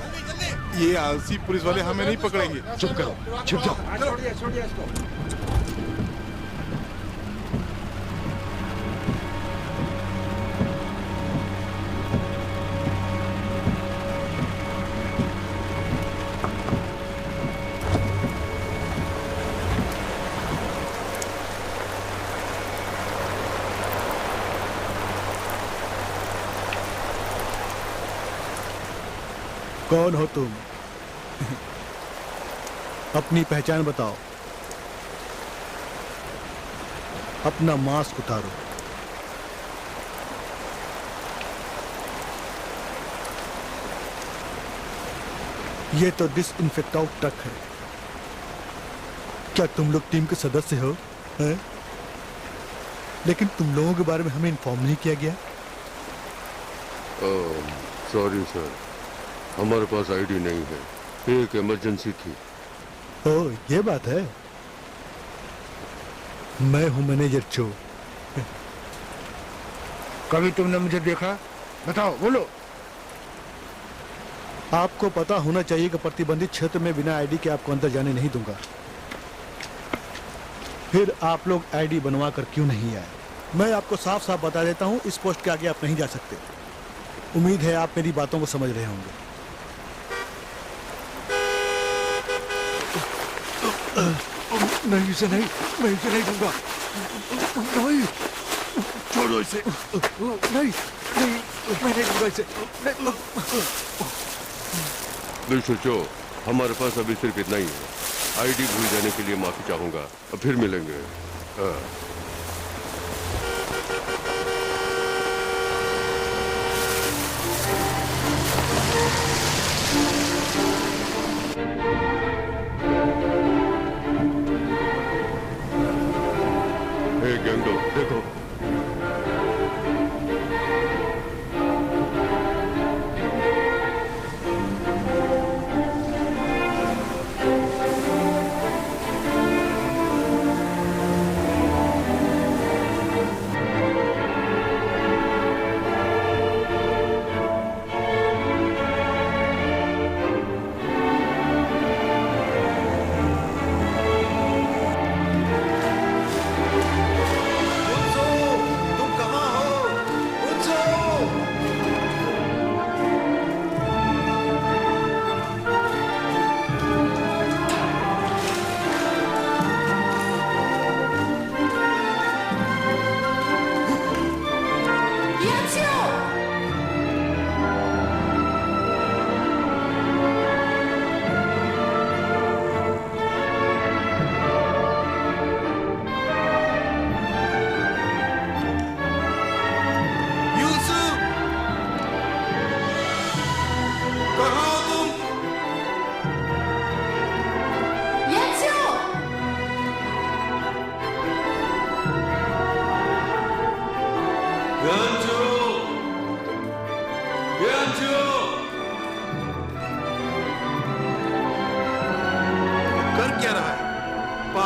ये आलसी पुलिस वाले हमें नहीं पकड़ेंगे। चुप करो, छिप जाओ। हाँ, छोड़िए इसको। कौन हो तुम? अपनी पहचान बताओ। अपना मास्क उतारो। ये तो डिसइंफेक्ट आउट ट्रक है। क्या तुम लोग टीम के सदस्य हो? हैं? लेकिन तुम लोगों के बारे में हमें इन्फॉर्म नहीं किया गया। सॉरी सर, हमारे पास आईडी नहीं है। एक इमरजेंसी थी। ओह, ये बात है। मैं हूं मैनेजर चो। कभी तुमने मुझे देखा? बताओ, बोलो। आपको पता होना चाहिए कि प्रतिबंधित क्षेत्र में बिना आईडी के आपको अंदर जाने नहीं दूंगा। फिर आप लोग आईडी बनवा कर क्यों नहीं आए? मैं आपको साफ साफ बता देता हूं, इस पोस्ट के आगे आप नहीं जा सकते। उम्मीद है आप मेरी बातों को समझ रहे होंगे। नहीं इसे नहीं, मैं इसे नहीं दूंगा। नहीं, छोड़ो इसे। नहीं नहीं, मैं नहीं दूंगा इसे। मिस्टर चो, हमारे पास अभी सिर्फ इतना ही है। आईडी भूल जाने के लिए माफी चाहूंगा। अब फिर मिलेंगे। हे गैंगडो, देखो।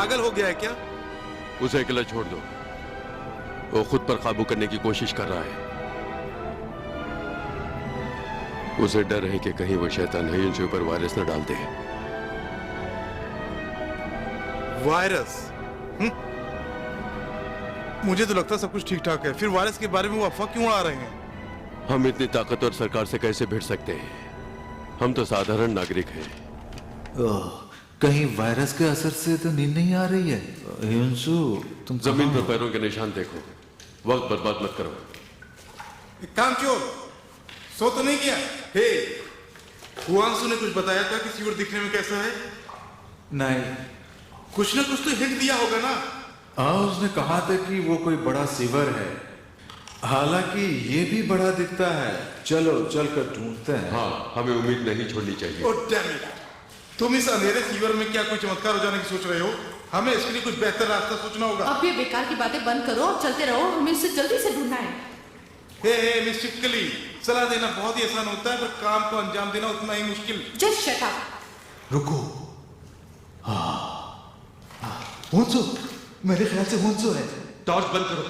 पागल हो गया है क्या? उसे अकेला छोड़ दो, वो खुद पर काबू करने की कोशिश कर रहा है। उसे डर है कि कहीं वो शैतान हयून ऊपर वायरस न डाल दे। वायरस? मुझे तो लगता सब कुछ ठीक ठाक है, फिर वायरस के बारे में वो अफवाह क्यों उड़ा रहे हैं? हम इतनी ताकतवर सरकार से कैसे भिड़ सकते हैं? हम तो साधारण नागरिक हैं। कहीं वायरस के असर से तो नींद नहीं आ रही है? हिंसू, तुम जमीन पर पैरों के निशान देखो, वक्त बर्बाद मत करो। काम चोर, सो तो नहीं गया? हे, हुआंसू ने कुछ बताया था कि सीवर दिखने में कैसा है? नहीं। कुछ ना कुछ तो हिंट दिया होगा ना? हाँ, उसने कहा था कि वो कोई बड़ा सीवर है, हालांकि ये भी बड़ा दिखता है। चलो चलकर ढूंढते हैं। हाँ, हमें उम्मीद नहीं छोड़नी चाहिए। Oh damn it! तुम इस अंधेरे सीवर में क्या कोई चमत्कार हो जाने की सोच रहे हो? हमें इसके लिए कुछ बेहतर रास्ता सोचना होगा। अब ये बेकार की बातें बंद करो और चलते रहो, हमें इसे जल्दी से ढूंढना है। हे मिस चिपकली, सलाह देना बहुत ही आसान होता है, पर काम को अंजाम देना उतना ही मुश्किल। Just shut up. रुको। हाँ, हुंसू, मेरे ख्याल से हुंसू है। टॉर्च बंद करो।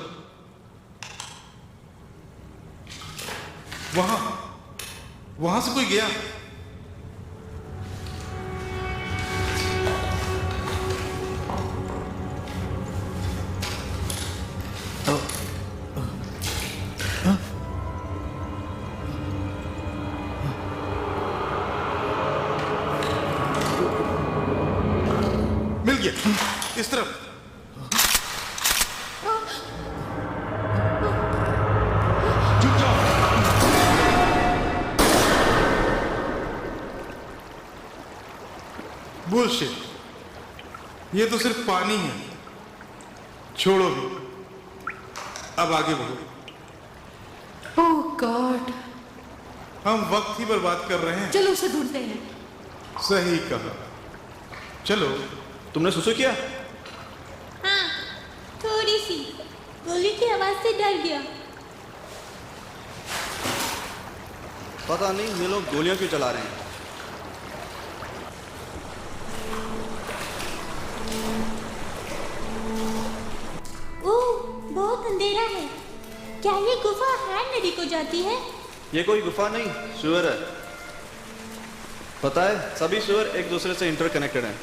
वहां से कोई गया? मिल गया, इस तरफ। बुलशिट, ये तो सिर्फ पानी है। छोड़ो भी, अब आगे बढ़ो। ओह गॉड, हम वक्त ही बर्बाद कर रहे हैं। चलो उसे ढूंढते हैं। सही कहा, चलो। तुमने सुसु किया? हाँ, थोड़ी सी। गोली की आवाज से डर गया। पता नहीं ये लोग गोलियां क्यों चला रहे हैं। ओह, बहुत अंधेरा है। क्या ये गुफा हैन नदी को जाती है? ये कोई गुफा नहीं, सुअर है। पता है, सभी सुअर एक दूसरे से इंटरकनेक्टेड हैं।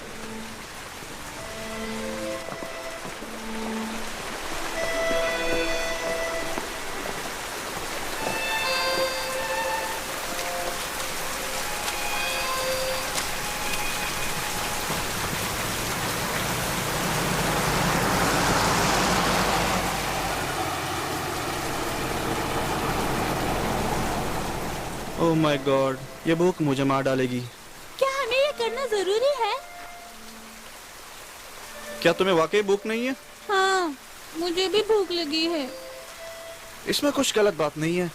ओह माय गॉड, ये भूख मुझे मार डालेगी। क्या हमें ये करना जरूरी है? क्या तुम्हें वाकई भूख नहीं है? हाँ, मुझे भी भूख लगी है। इसमें कुछ गलत बात नहीं है।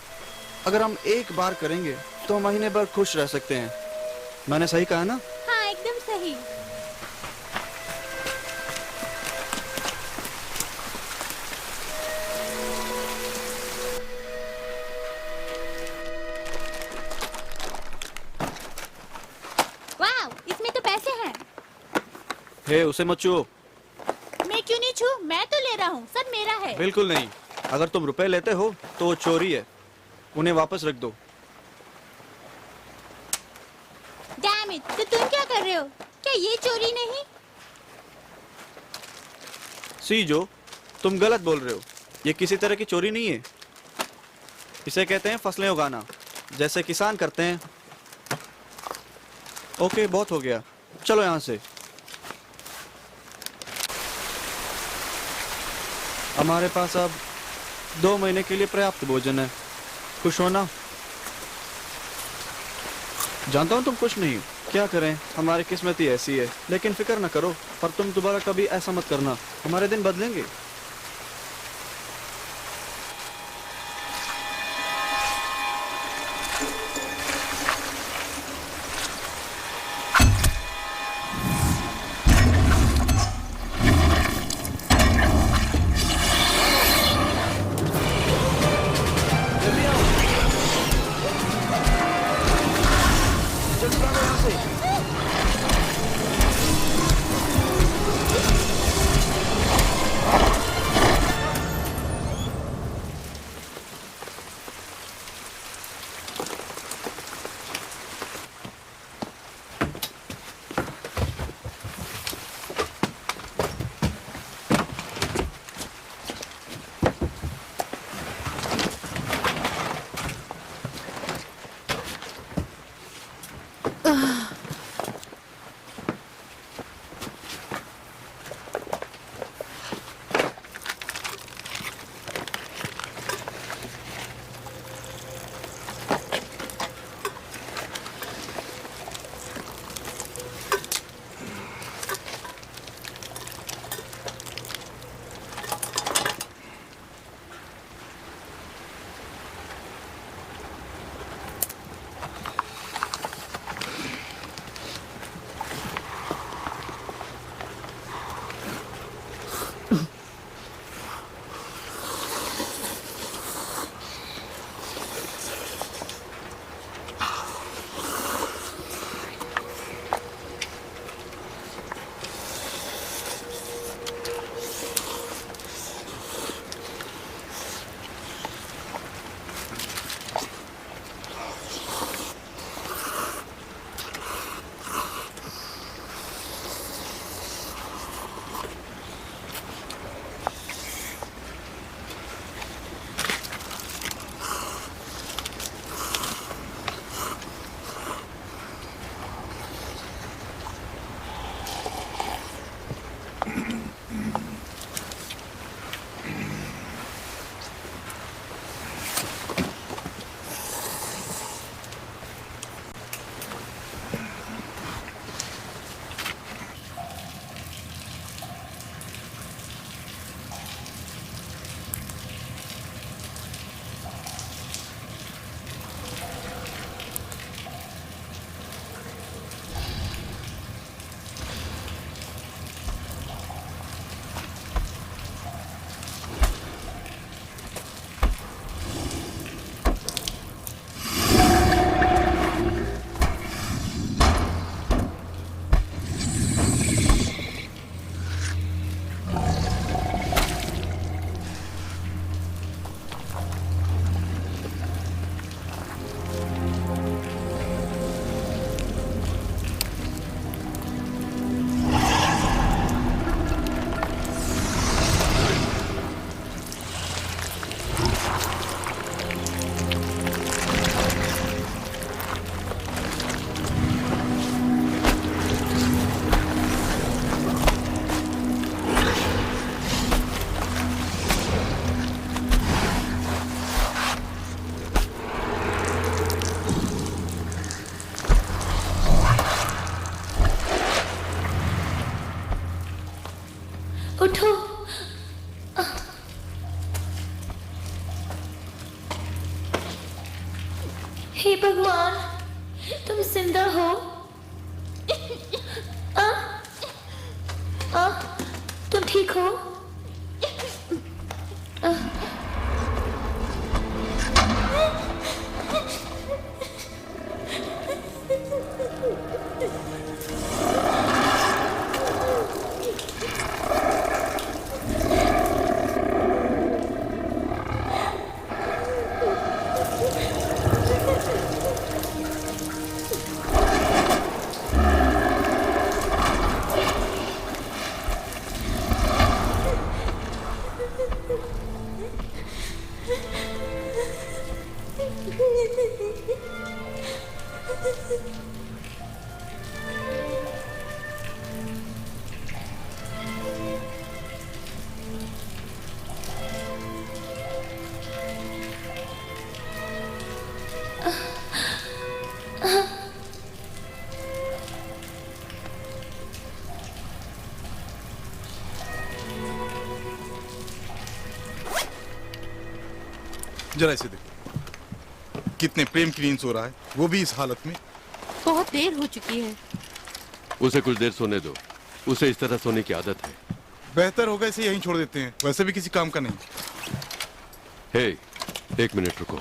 अगर हम एक बार करेंगे तो महीने भर खुश रह सकते हैं। मैंने सही कहा ना? हाँ, एकदम सही। वाह, इसमें तो पैसे हैं। हे, उसे मत छुओ। मैं क्यों नहीं छू? मैं तो ले रहा हूँ, सब मेरा है। बिल्कुल नहीं। अगर तुम रुपए लेते हो तो वो चोरी है, उन्हें वापस रख दो। डैम इट, तो तुम क्या कर रहे हो? क्या ये चोरी नहीं? सी जो, तुम गलत बोल रहे हो। ये किसी तरह की चोरी नहीं है। इसे कहते हैं फसलें उगाना, जैसे किसान करते हैं। ओके, बहुत हो गया, चलो यहाँ से। हमारे पास अब 2 महीने के लिए पर्याप्त भोजन है। खुश हो ना? जानता हूँ तुम खुश नहीं हो। क्या करें, हमारी किस्मत ही ऐसी है। लेकिन फिक्र न करो, पर तुम दोबारा कभी ऐसा मत करना। हमारे दिन बदलेंगे। उठो। हे भगवान, तुम जिंदा हो? तुम ठीक हो? जरा इसे देखो, कितने प्रेम की नींद सो रहा है, वो भी इस हालत में। बहुत देर हो चुकी है। उसे कुछ देर सोने दो, उसे इस तरह सोने की आदत है। बेहतर होगा इसे यहीं छोड़ देते हैं, वैसे भी किसी काम का नहीं। हे, एक मिनट रुको,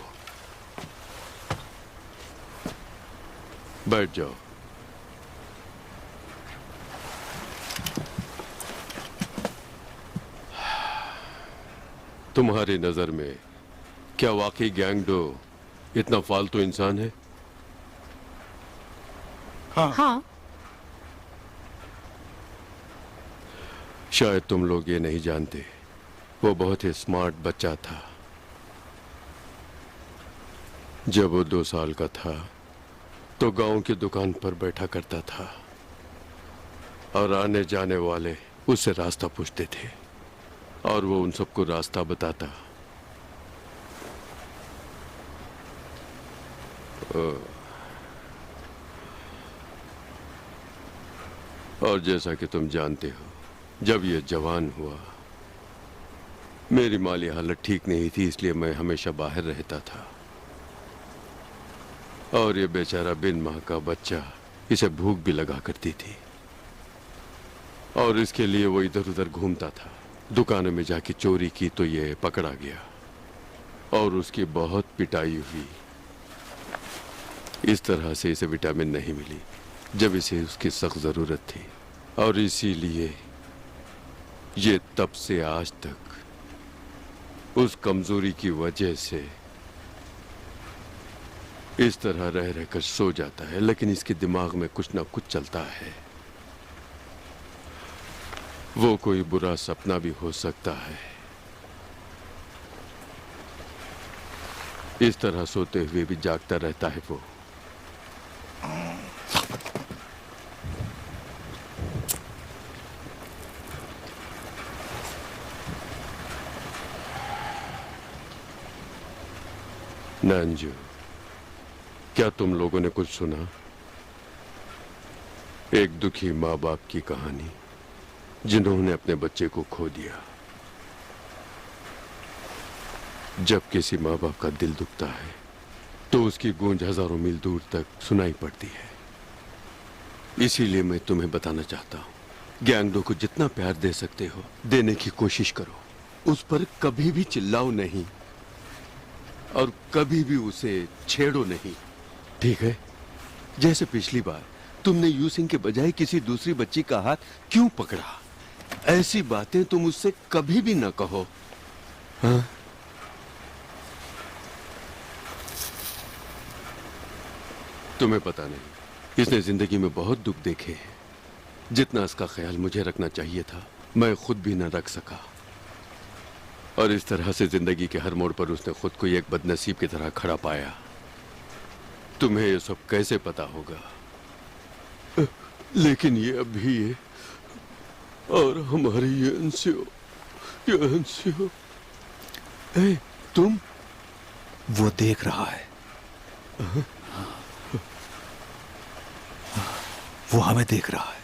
बैठ जाओ। तुम्हारी नजर में क्या वाकई गैंगडो इतना फालतू इंसान है? हाँ। शायद तुम लोग ये नहीं जानते, वो बहुत ही स्मार्ट बच्चा था। जब वो 2 साल का था तो गांव की दुकान पर बैठा करता था और आने जाने वाले उससे रास्ता पूछते थे और वो उन सबको रास्ता बताता। और जैसा कि तुम जानते हो, जब ये जवान हुआ, मेरी माली हालत ठीक नहीं थी, इसलिए मैं हमेशा बाहर रहता था और ये बेचारा बिन मां का बच्चा, इसे भूख भी लगा करती थी और इसके लिए वो इधर उधर घूमता था। दुकानों में जाके चोरी की तो ये पकड़ा गया और उसकी बहुत पिटाई हुई। इस तरह से इसे विटामिन नहीं मिली जब इसे उसकी सख्त जरूरत थी और इसीलिए ये तब से आज तक उस कमजोरी की वजह से इस तरह रह रहकर सो जाता है, लेकिन इसके दिमाग में कुछ ना कुछ चलता है। वो कोई बुरा सपना भी हो सकता है। इस तरह सोते हुए भी जागता रहता है वो। नानजू, क्या तुम लोगों ने कुछ सुना? एक दुखी माँ बाप की कहानी जिन्होंने अपने बच्चे को खो दिया। जब किसी माँ बाप का दिल दुखता है तो उसकी गूंज हजारों मील दूर तक सुनाई पड़ती है। इसीलिए मैं तुम्हें बताना चाहता हूँ, गैंगडो को जितना प्यार दे सकते हो देने की कोशिश करो। उस पर कभी भी चिल्लाओ नहीं और कभी भी उसे छेड़ो नहीं, ठीक है? जैसे पिछली बार तुमने यूसिंग के बजाय किसी दूसरी बच्ची का हाथ क्यों पकड़ा? ऐसी बातें तुम उससे कभी भी ना कहो, हाँ? तुम्हें पता नहीं, इसने जिंदगी में बहुत दुख देखे हैं। जितना इसका ख्याल मुझे रखना चाहिए था मैं खुद भी न रख सका, और इस तरह से जिंदगी के हर मोड़ पर उसने खुद को एक बदनसीब की तरह खड़ा पाया। तुम्हें ये सब कैसे पता होगा? लेकिन ये अभी है और हमारी ये अंसियो, तुम? वो देख रहा है। वो हमें देख रहा है।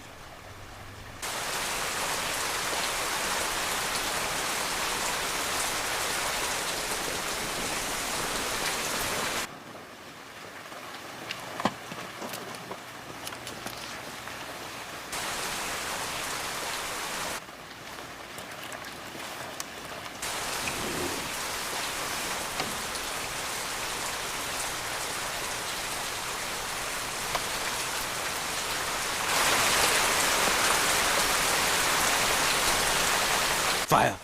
Fire!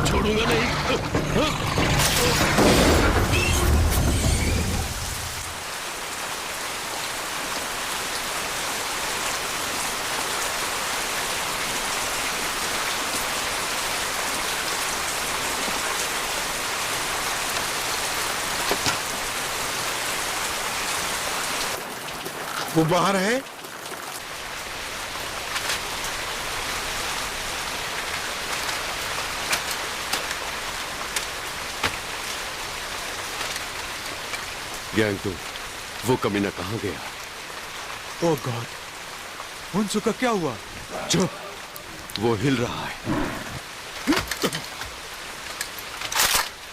छोड़ूंगा नहीं। वो बाहर है। गैंगटो, वो कमीना कहाँ गया? ओह गॉड, हुनसू का क्या हुआ? चुप, वो हिल रहा है।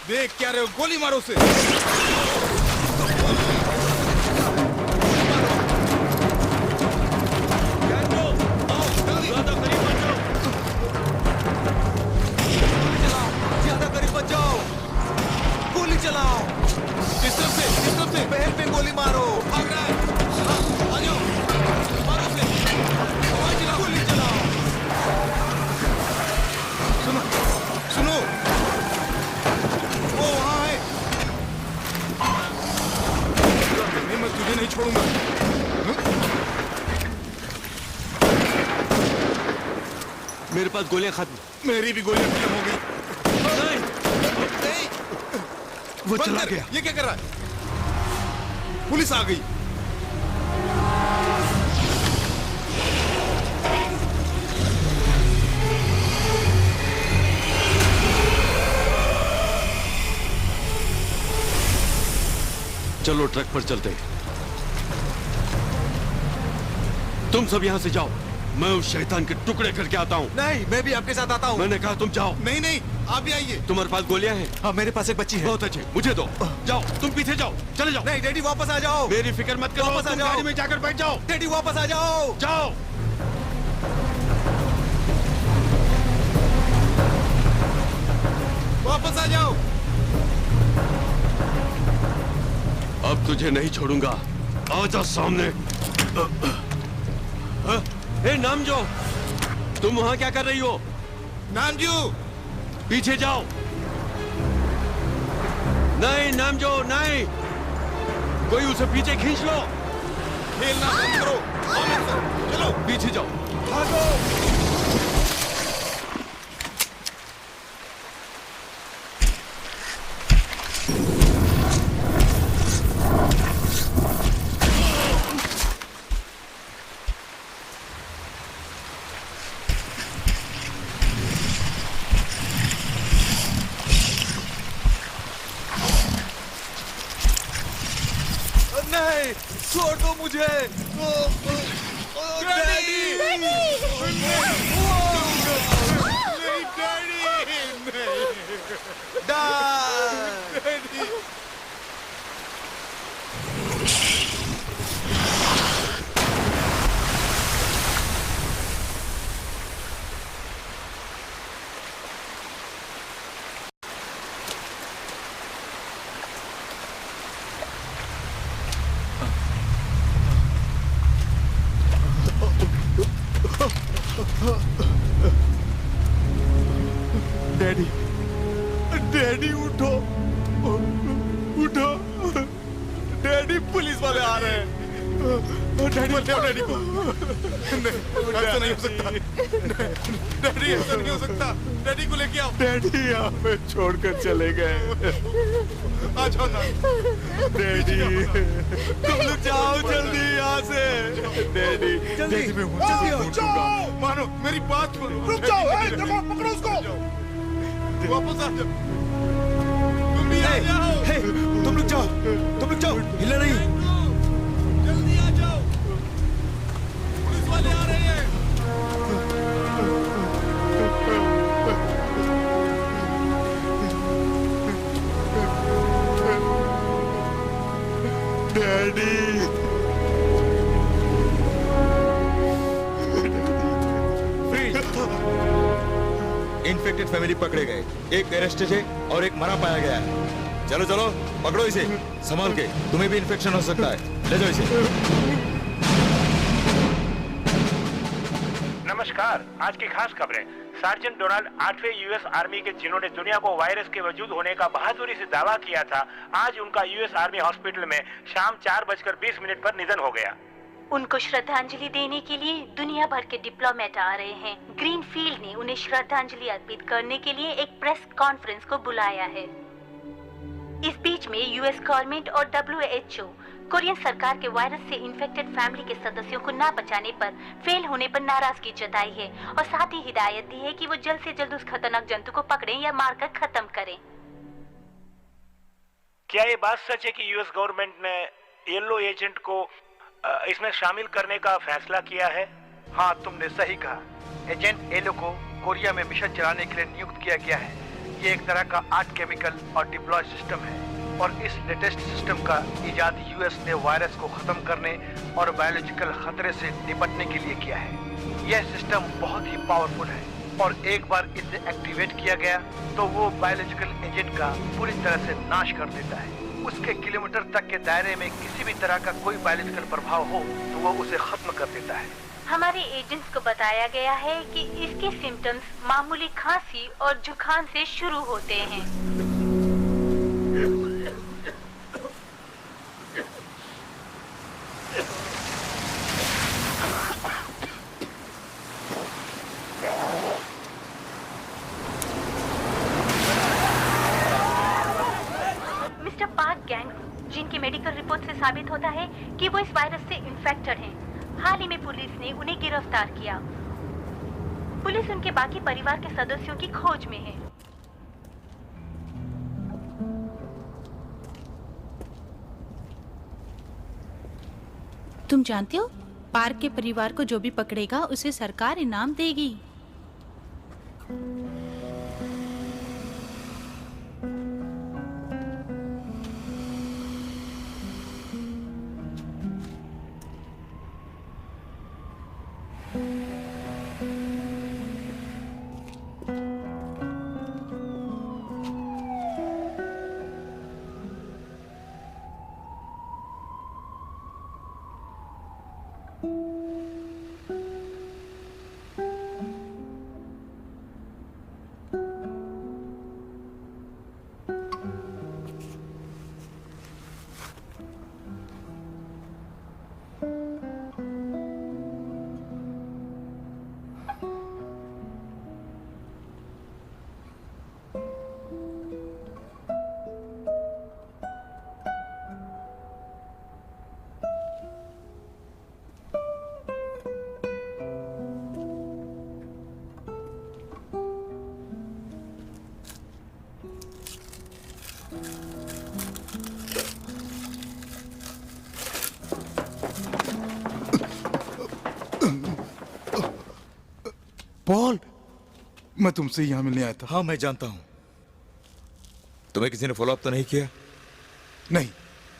देख क्या रहे हो, गोली मारो उसे। ज्यादा करीब मत जाओ, गोली चलाओ। किस तरफ से? पैर पे गोली मारो। भाग रहा है, आ जाओ, मारो उसे। गोली चलाओ। सुनो, वो वहां है। मैं तुझे नहीं छोड़ूंगा। मेरे पास गोलियां खत्म। मेरी भी गोलियां खत्म हो गई। नहीं, वो चला गया। ये क्या कर रहा है? पुलिस आ गई। चलो ट्रक पर चलते हैं। तुम सब यहां से जाओ, मैं उस शैतान के टुकड़े करके आता हूँ। नहीं, मैं भी आपके साथ आता हूँ। मैंने कहा तुम जाओ। नहीं नहीं, आप भी आइए। तुम्हारे पास गोलियां हैं? हाँ, मेरे पास एक बच्ची है। बहुत अच्छे, मुझे दो। जाओ, तुम पीछे जाओ, चले जाओ। नहीं डैडी, वापस आ जाओ। मेरी फिक्र मत करो, वापस आ तुम जाओ। गाड़ी में जाकर बैठ जाओ। डैडी वापस आ जाओ। जाओ। वापस आ जाओ। अब तुझे नहीं छोड़ूंगा, आजा सामने। ए नामजो, तुम वहां क्या कर रही हो? नामजू, पीछे जाओ। नहीं नामजो, नहीं। कोई उसे पीछे खींच लो। खेलना बंद करो। आओ मेरे साथ, चलो पीछे जाओ। भागो। नहीं, छोड़ दो मुझे। डैडी! डैडी, डैडी उठो, उठो। डैडी, पुलिस वाले आ रहे हैं। डैडी, डैडी को नहीं, ऐसा नहीं हो सकता। डैडी, ऐसा नहीं हो सकता। डैडी को लेके आओ। डैडी हमें छोड़कर चले गए। आ जाओ ना। डैडी, तुम लोग जाओ जल्दी यहाँ से। डैडी, डैडी मैं ढूंढूंगा। मानो मेरी बात मानो। रुक जाओ, देखो, पकड़ो उसको। वापस आ जाओ। तुम भी आ जाओ। तुम लोग जाओ, तुम लोग जाओ, हिलना नहीं। जल्दी आ जाओ, पुलिस वाले आ रहे हैं। डैडी, इन्फेक्टेड फैमिली पकड़े गए, एक अरेस्टेड है और एक मरा पाया गया है। चलो चलो पकड़ो इसे, संभाल के, तुम्हें भी इन्फेक्शन हो सकता है, ले जाओ इसे। नमस्कार, आज की खास खबरें। सार्जेंट डोनाल्ड 8वें यूएस आर्मी के जिन्होंने दुनिया को वायरस के वजूद होने का बहादुरी से दावा किया था, आज उनका यूएस आर्मी हॉस्पिटल में शाम 4:20 पर निधन हो गया। उनको श्रद्धांजलि देने के लिए दुनिया भर के डिप्लोमेट आ रहे हैं। ग्रीनफील्ड ने उन्हें श्रद्धांजलि अर्पित करने के लिए एक प्रेस कॉन्फ्रेंस को बुलाया है। इस बीच में यूएस गवर्नमेंट और WHO कोरियन सरकार के वायरस से इन्फेक्टेड फैमिली के सदस्यों को ना बचाने पर, फेल होने पर नाराजगी जताई है और साथ ही हिदायत दी है कि वो जल्द से जल्द उस खतरनाक जंतु को पकड़ें या मारकर खत्म करें। क्या ये बात सच है कि यूएस गवर्नमेंट ने येलो एजेंट को इसमें शामिल करने का फैसला किया है? हाँ, तुमने सही कहा। एजेंट येलो को कोरिया में मिशन चलाने के लिए नियुक्त किया गया है। ये एक तरह का आर्ट केमिकल और डिप्लॉय सिस्टम है और इस लेटेस्ट सिस्टम का इजाद यूएस ने वायरस को खत्म करने और बायोलॉजिकल खतरे से निपटने के लिए किया है। यह सिस्टम बहुत ही पावरफुल है और एक बार इसे एक्टिवेट किया गया तो वो बायोलॉजिकल एजेंट का पूरी तरह से नाश कर देता है। उसके किलोमीटर तक के दायरे में किसी भी तरह का कोई बायोलॉजिकल प्रभाव हो तो वो उसे खत्म कर देता है। हमारे एजेंट्स को बताया गया है कि इसके सिम्टम्स मामूली खांसी और जुकाम से शुरू होते हैं। मिस्टर पार्क गैंग, जिनकी मेडिकल रिपोर्ट से साबित होता है कि वो इस वायरस से इन्फेक्टेड हैं। हाल ही में पुलिस ने उन्हें गिरफ्तार किया। पुलिस उनके बाकी परिवार के सदस्यों की खोज में है। तुम जानते हो, पार्क के परिवार को जो भी पकड़ेगा उसे सरकार इनाम देगी। पॉल, मैं तुमसे यहाँ मिलने आया था। हाँ मैं जानता हूँ। तुम्हें किसी ने फॉलो अप तो नहीं किया? नहीं,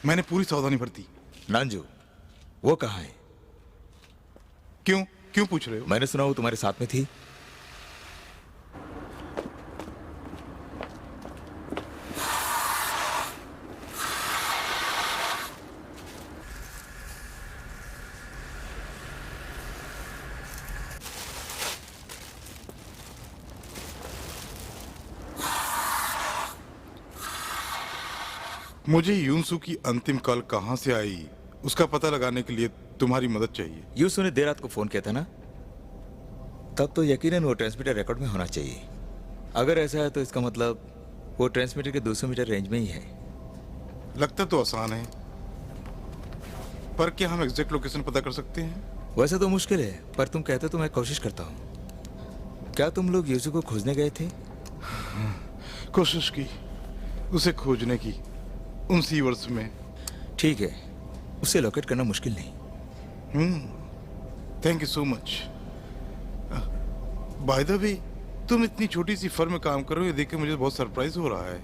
मैंने पूरी सावधानी बरती। नांजू वो कहाँ है? क्यों पूछ रहे हो? मैंने सुना वो तुम्हारे साथ में थी। मुझे यूनसू की अंतिम कॉल कहाँ से आई उसका पता लगाने के लिए तुम्हारी मदद चाहिए। यूसु ने देर रात को फोन किया था ना, तब तो यकीनन वो ट्रांसमीटर रिकॉर्ड में होना चाहिए। अगर ऐसा है तो इसका मतलब वो ट्रांसमीटर के 200 मीटर रेंज में ही है। लगता तो आसान है, पर क्या हम एग्जैक्ट लोकेशन पता कर सकते हैं? वैसे तो मुश्किल है, पर तुम कहते तो मैं कोशिश करता हूँ। क्या तुम लोग यूसु को खोजने गए थे? कोशिश की उसे खोजने की उन सीवर्स में। ठीक है, उसे लोकेट करना मुश्किल नहीं। Thank you so much. By the way, तुम इतनी छोटी सी फर्म में काम कर रहे हो, ये देख के मुझे बहुत सरप्राइज हो रहा है।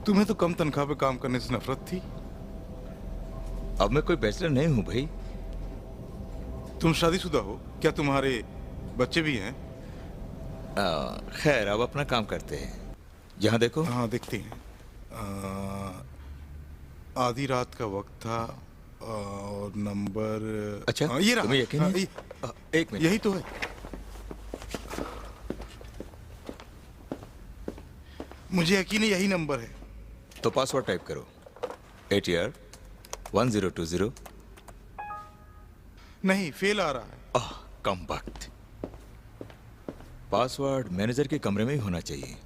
तुम्हें तो कम तनख्वाह पे काम करने से नफरत थी। अब मैं कोई बैचलर नहीं हूँ भाई। तुम शादीशुदा हो? क्या तुम्हारे बच्चे भी हैं? खैर अब अपना काम करते हैं। यहाँ देखो। हाँ देखते हैं। आधी रात का वक्त था और नंबर। अच्छा, ये रहा। तुम्हें यकीन है? एक मिनट, यही तो है। मुझे यकीन है यही नंबर है। तो पासवर्ड टाइप करो। ATR 1020। नहीं, फेल आ रहा है। कम वक्त। पासवर्ड मैनेजर के कमरे में ही होना चाहिए।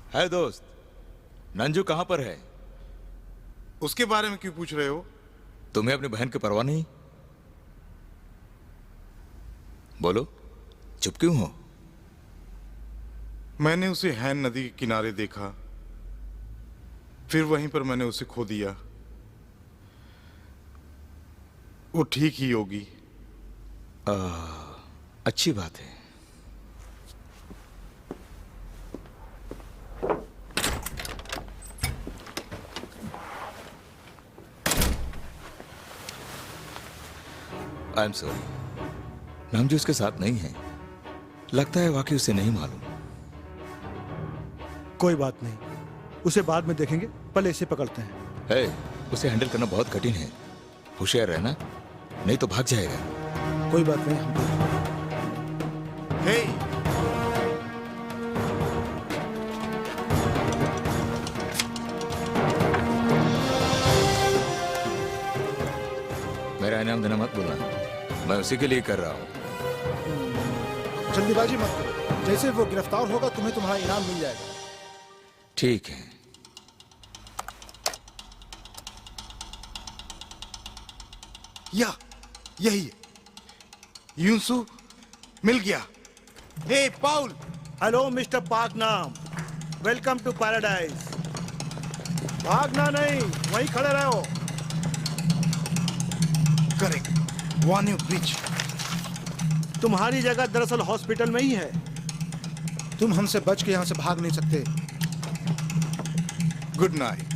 है दोस्त, नंजू कहां पर है? उसके बारे में क्यों पूछ रहे हो? तुम्हें अपनी बहन की परवाह नहीं? बोलो, चुप क्यों हो? मैंने उसे हैन नदी के किनारे देखा, फिर वहीं पर मैंने उसे खो दिया। वो ठीक ही होगी। अच्छी बात है। आई एम सॉरी, नामजू उसके साथ नहीं है। लगता है वाकई उसे नहीं मालूम। कोई बात नहीं, उसे बाद में देखेंगे, पहले इसे पकड़ते हैं। है, उसे हैंडल करना बहुत कठिन है। होशियार रहना, नहीं तो भाग जाएगा। कोई बात नहीं। हे, मेरा इनाम देना मत बोलना, मैं उसी के लिए कर रहा हूँ। जल्दीबाजी मत करो, जैसे वो गिरफ्तार होगा तुम्हें तुम्हारा इनाम मिल जाएगा। ठीक है। यही है। यूसु मिल गया। हे पाउल। हेलो मिस्टर पाक नाम, वेलकम टू पैराडाइज। भागना नहीं, वहीं खड़े रहो। Correct, one you bridge. तुम्हारी जगह दरअसल हॉस्पिटल में ही है। तुम हमसे बच के यहाँ से भाग नहीं सकते। Good night.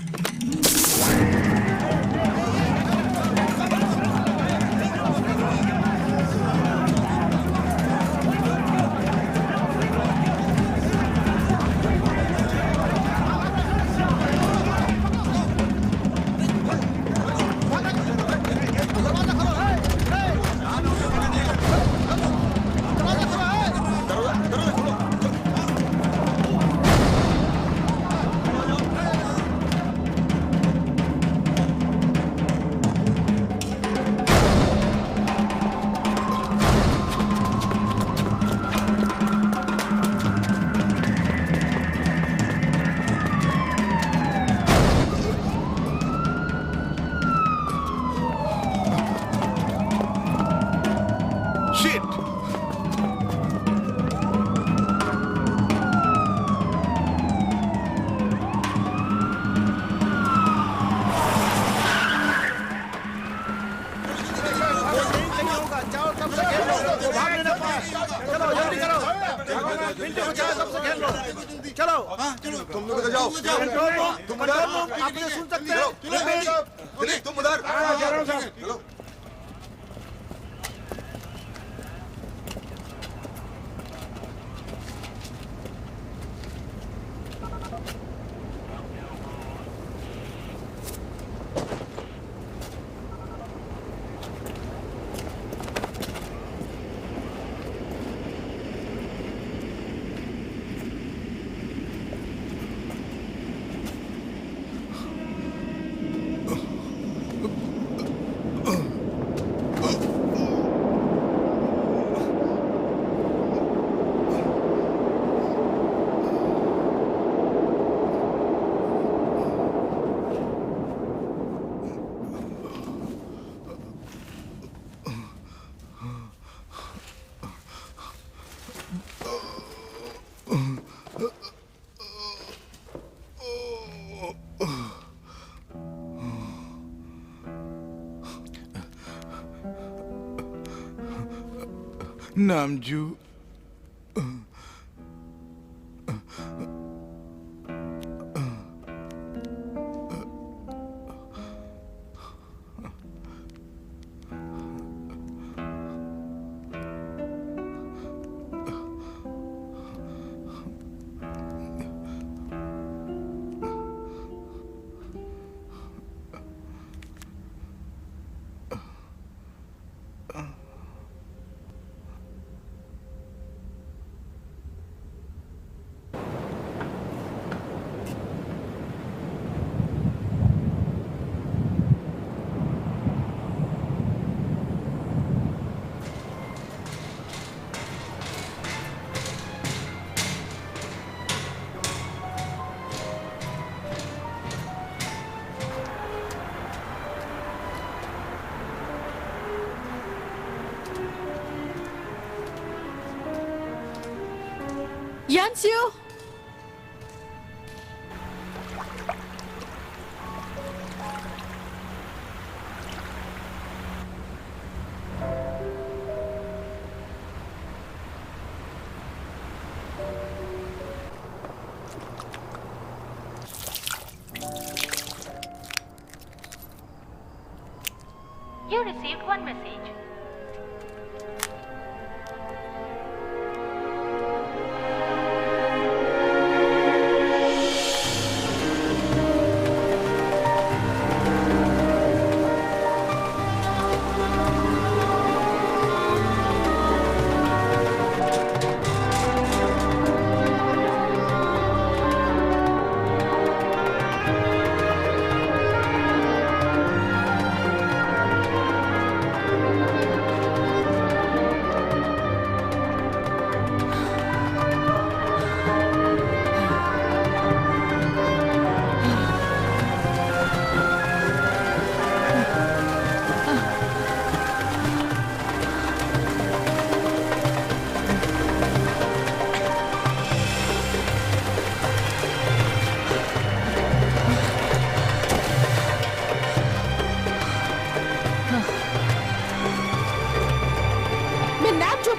मिनटों में चाहे सबसे खेल लो। चलो तुम लोग इधर जाओ। तुम उधर, आप मुझे सुन सकते हो? तुम उधर। चलो। नामजू, यांसियो, You received one message.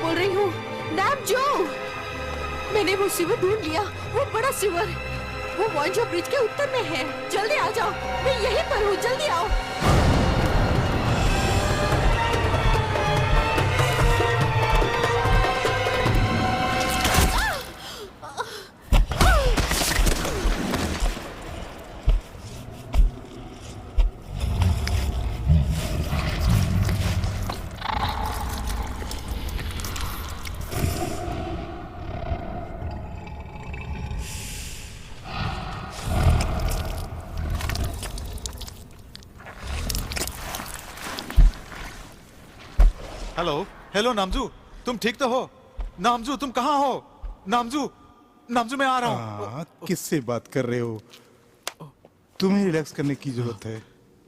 बोल रही हूँ। नामजो, मैंने वो सिवर ढूंढ लिया, वो बड़ा सिवर, वो वॉन्जो ब्रिज के उत्तर में है। जल्दी आ जाओ, मैं यहीं पर हूँ, जल्दी आओ। हेलो हेलो नामजू, तुम ठीक तो हो? नामजू तुम कहाँ हो? नामजू, नामजू मैं आ रहा हूँ। किससे बात कर रहे हो? तुम्हें रिलैक्स करने की जरूरत है।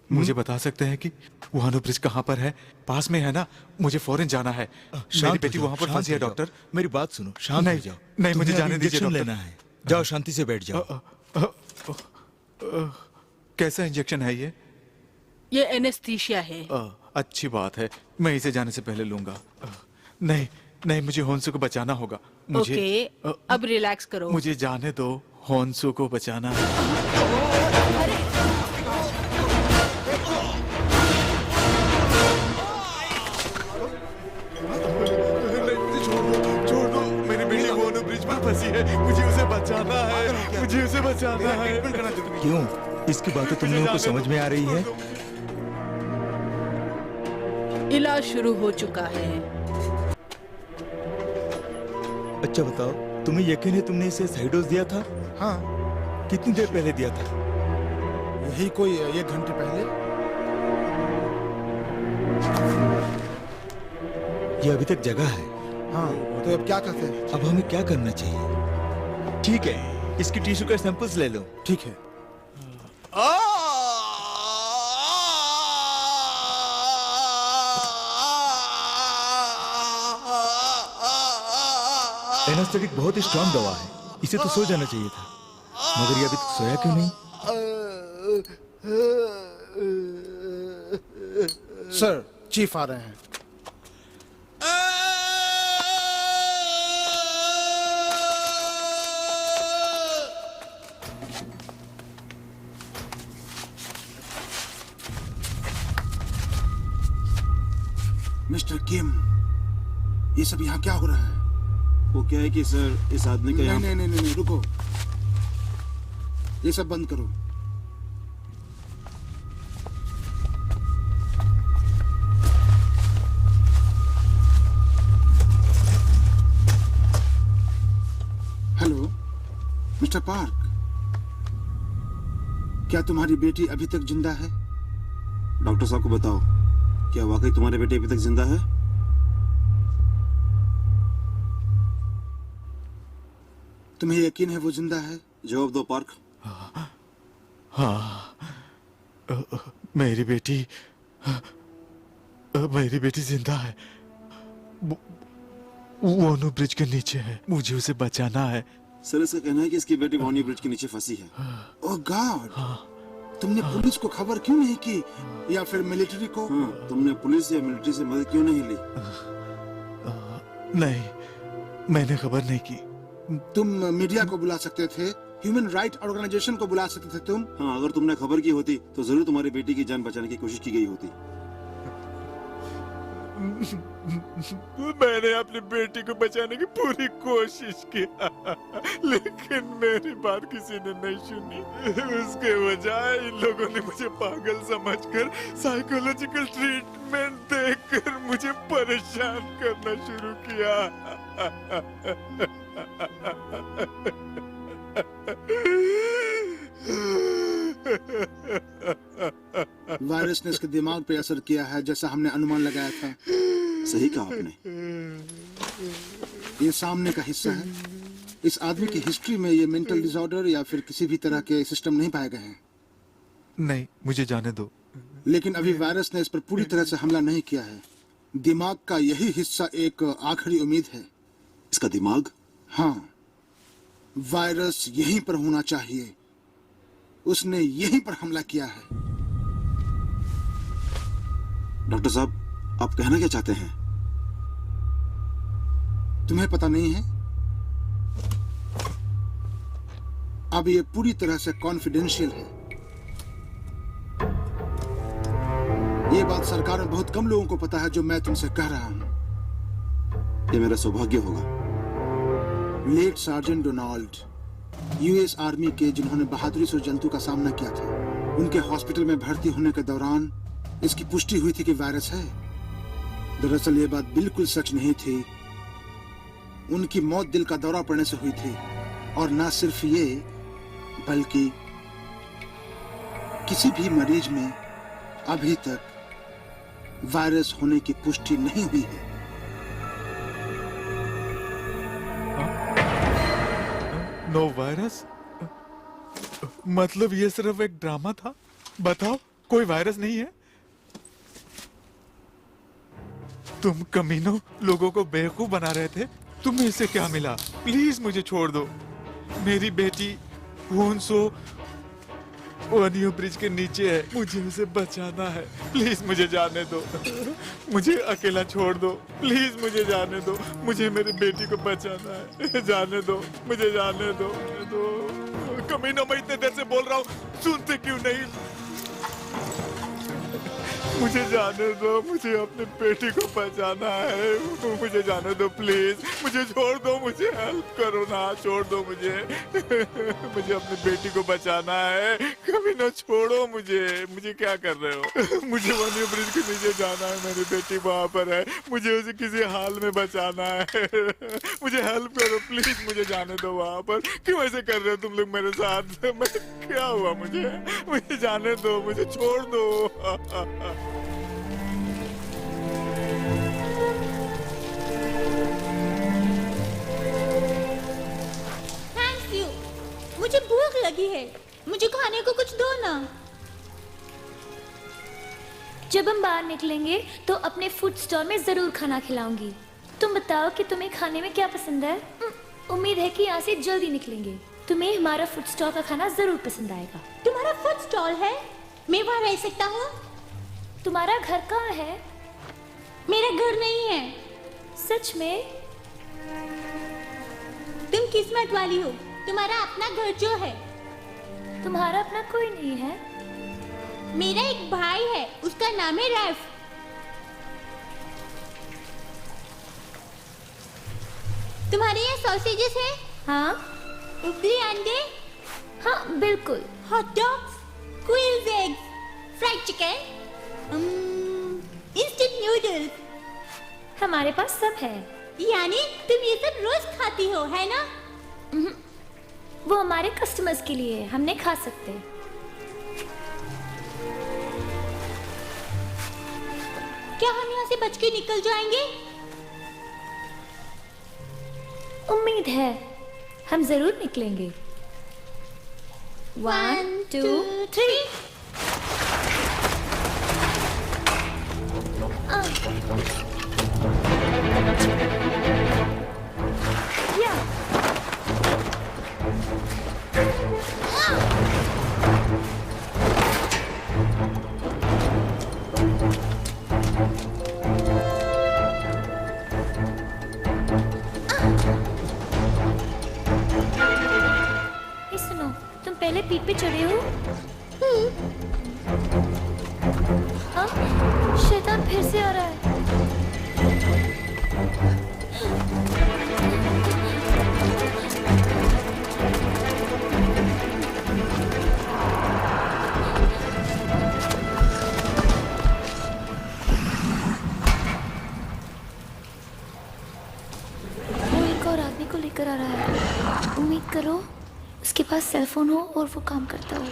मुझे बता सकते हैं कि वहानो ब्रिज कहाँ पर है? पास में है ना? मुझे फौरन जाना है। मेरी बेटी वहाँ पर फंसी है डॉक्टर। मेरी बात सुनो, शांत हो जाओ। नहीं, मुझे जाने दीजिए इंजेक्शन डॉक्टर। लेना है, जाओ शांति से बैठ जाओ। कैसा इंजेक्शन है ये? ये एनेस्थीसिया है। अच्छी बात है, मैं इसे जाने से पहले लूंगा। नहीं नहीं, मुझे होन्सू को बचाना होगा। मुझे ओके, अब रिलैक्स करो। मुझे जाने दो, होन्सो को बचाना है। छोड़ दो, मेरी बेटी वोनो ब्रिज पर फंसी है, मुझे उसे बचाना है, मुझे उसे बचाना है। क्यों? इसकी बातें तुम लोगों को समझ में आ रही है? इलाज शुरू हो चुका है। अच्छा बताओ, तुम्हें यकीन है तुमने इसे सही डोज दिया था? हाँ। कितनी देर पहले दिया था? यही कोई 1 घंटे पहले। ये अभी तक जगह है। हाँ, तो अब क्या करते हैं? अब हमें क्या करना चाहिए? ठीक है, इसकी टिश्यू का सैंपल्स ले लो। ठीक है। एनास्थेटिक बहुत ही स्ट्रांग दवा है, इसे तो सो जाना चाहिए था, मगर ये अभी तक सोया क्यों नहीं? सर, चीफ आ रहे हैं। मिस्टर किम, ये सब यहाँ क्या हो रहा है? वो क्या है कि सर, इस आदमी का नहीं, नहीं, नहीं, नहीं, रुको, ये सब बंद करो। हेलो मिस्टर पार्क, क्या तुम्हारी बेटी अभी तक जिंदा है? डॉक्टर साहब को बताओ, क्या वाकई तुम्हारे बेटे अभी तक जिंदा है? तुम्हें यकीन है वो जिंदा है? जवाब दो पार्क। हाँ, मेरी बेटी जिंदा है। वोनो ब्रिज के नीचे है, मुझे उसे बचाना है। सर, इसका कहना है कि इसकी बेटी वोनो ब्रिज के नीचे फंसी है। ओह गॉड, तुमने पुलिस को खबर क्यों नहीं की, या फिर मिलिट्री को? हाँ, तुमने पुलिस या मिलिट्री से मदद क्यों नहीं ली? नहीं, मैंने खबर नहीं की। तुम मीडिया को बुला सकते थे, ह्यूमन राइट ऑर्गेनाइजेशन को बुला सकते थे तुम। हाँ, अगर तुमने खबर की होती तो जरूर तुम्हारी बेटी की जान बचाने की कोशिश की गई होती। मैंने अपनी बेटी को बचाने की पूरी कोशिश की, लेकिन मेरी बात किसी ने नहीं सुनी। उसके बजाय इन लोगों ने मुझे पागल समझकर साइकोलॉजिकल ट्रीटमेंट देकर मुझे परेशान करना शुरू किया। वायरस ने इसके दिमाग पे असर किया है, जैसा हमने अनुमान लगाया था। सही कहा आपने। ये सामने का हिस्सा है। इस आदमी की हिस्ट्री में ये मेंटल डिसऑर्डर या फिर किसी भी तरह के सिस्टम नहीं पाए गए हैं। नहीं, मुझे जाने दो। लेकिन अभी वायरस ने इस पर पूरी तरह से हमला नहीं किया है। दिमाग का यही हिस्सा एक आखिरी उम्मीद है। इसका दिमाग? हाँ, वायरस यहीं पर होना चाहिए। उसने यहीं पर हमला किया है। डॉक्टर साहब, आप कहना क्या चाहते हैं? तुम्हें पता नहीं है? अब ये पूरी तरह से कॉन्फिडेंशियल है। ये बात सरकार में बहुत कम लोगों को पता है जो मैं तुमसे कह रहा हूं। ये मेरा सौभाग्य होगा। Late sergeant Donald, US army के, जिन्होंने बहादुरी से जंतु का सामना किया था, उनके हॉस्पिटल में भर्ती होने के दौरान इसकी पुष्टि हुई थी कि वायरस है। दरअसल ये बात बिल्कुल सच नहीं थी। उनकी मौत दिल का दौरा पड़ने से हुई थी। और ना सिर्फ ये, बल्कि किसी भी मरीज में अभी तक वायरस होने की पुष्टि नहीं हुई है। No virus? मतलब ये सिर्फ एक ड्रामा था? बताओ, कोई वायरस नहीं है? तुम कमीनों लोगों को बेवकूफ बना रहे थे। तुम्हें इससे क्या मिला? प्लीज मुझे छोड़ दो। मेरी बेटी होन्सो वो न्यू ब्रिज के नीचे है, मुझे उसे बचाना है। प्लीज मुझे जाने दो, मुझे अकेला छोड़ दो, प्लीज मुझे जाने दो, मुझे मेरी बेटी को बचाना है, जाने दो, मुझे जाने दो। कमीना, मैं इतने देर से बोल रहा हूँ, सुनते क्यों नहीं? मुझे जाने दो, मुझे अपनी बेटी को बचाना है, मुझे जाने दो प्लीज, मुझे छोड़ दो, मुझे हेल्प करो ना, छोड़ दो मुझे। मुझे अपनी बेटी को बचाना है, कभी ना छोड़ो मुझे क्या कर रहे हो? मुझे वो न्यू ब्रिज के नीचे जाना है, मेरी बेटी वहाँ पर है, मुझे उसे किसी हाल में बचाना है। मुझे हेल्प करो प्लीज, मुझे जाने दो वहाँ पर। क्यों ऐसे कर रहे हो तुम लोग मेरे साथ? मैं क्या हुआ मुझे जाने दो, मुझे छोड़ दो। थैंक यू, मुझे भूख लगी है, मुझे खाने को कुछ दो ना। जब हम बाहर निकलेंगे तो अपने फूड स्टॉल में जरूर खाना खिलाऊंगी। तुम बताओ कि तुम्हें खाने में क्या पसंद है? उम्मीद है कि यहाँ से जल्दी निकलेंगे। तुम्हें हमारा फूड स्टॉल का खाना जरूर पसंद आएगा। तुम्हारा फूड स्टॉल है? मैं वहाँ रह सकता हूँ? तुम्हारा घर कहाँ है? मेरा घर नहीं है। सच में? तुम किस्मत वाली हो, तुम्हारा अपना घर जो है। तुम्हारा अपना कोई नहीं है? मेरा एक भाई है, उसका नाम है रैफ। तुम्हारे यहाँ सॉसेजेस है? हाँ। उबले अंडे? हाँ बिल्कुल। Hot dogs, quills eggs, fried chicken, instant noodles. हमारे पास सब है। यानी तुम ये सब रोज खाती हो, है ना? वो हमारे कस्टमर्स के लिए है, हम नहीं खा सकते। क्या हम यहाँ से बच के निकल जाएंगे? उम्मीद है, हम जरूर निकलेंगे। 1 2 3। सुनो, तुम पहले पीठ पे चढ़े हो? शैतान फिर से आ रहा है। वो एक और आदमी को लेकर आ रहा है। उम्मीद करो उसके पास सेल फोन हो और वो काम करता हो।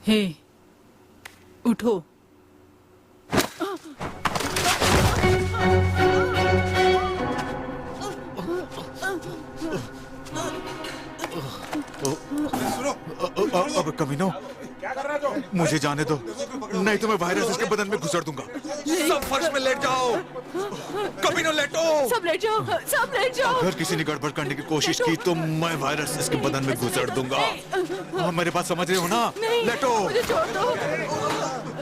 हे, उठो। अब कमीनो, मुझे जाने दो, नहीं तो मैं वायरस इसके बदन में घुसड़ दूंगा। सब फर्श में लेट जाओ। कमीनो लेटो। सब लेट जाओ, सब लेट जाओ। अगर किसी ने गड़बड़ करने की कोशिश की तो मैं वायरस इसके बदन में घुसड़ दूंगा। मेरे बात समझ रहे हो ना? लेटो। मुझे छोड़ दो।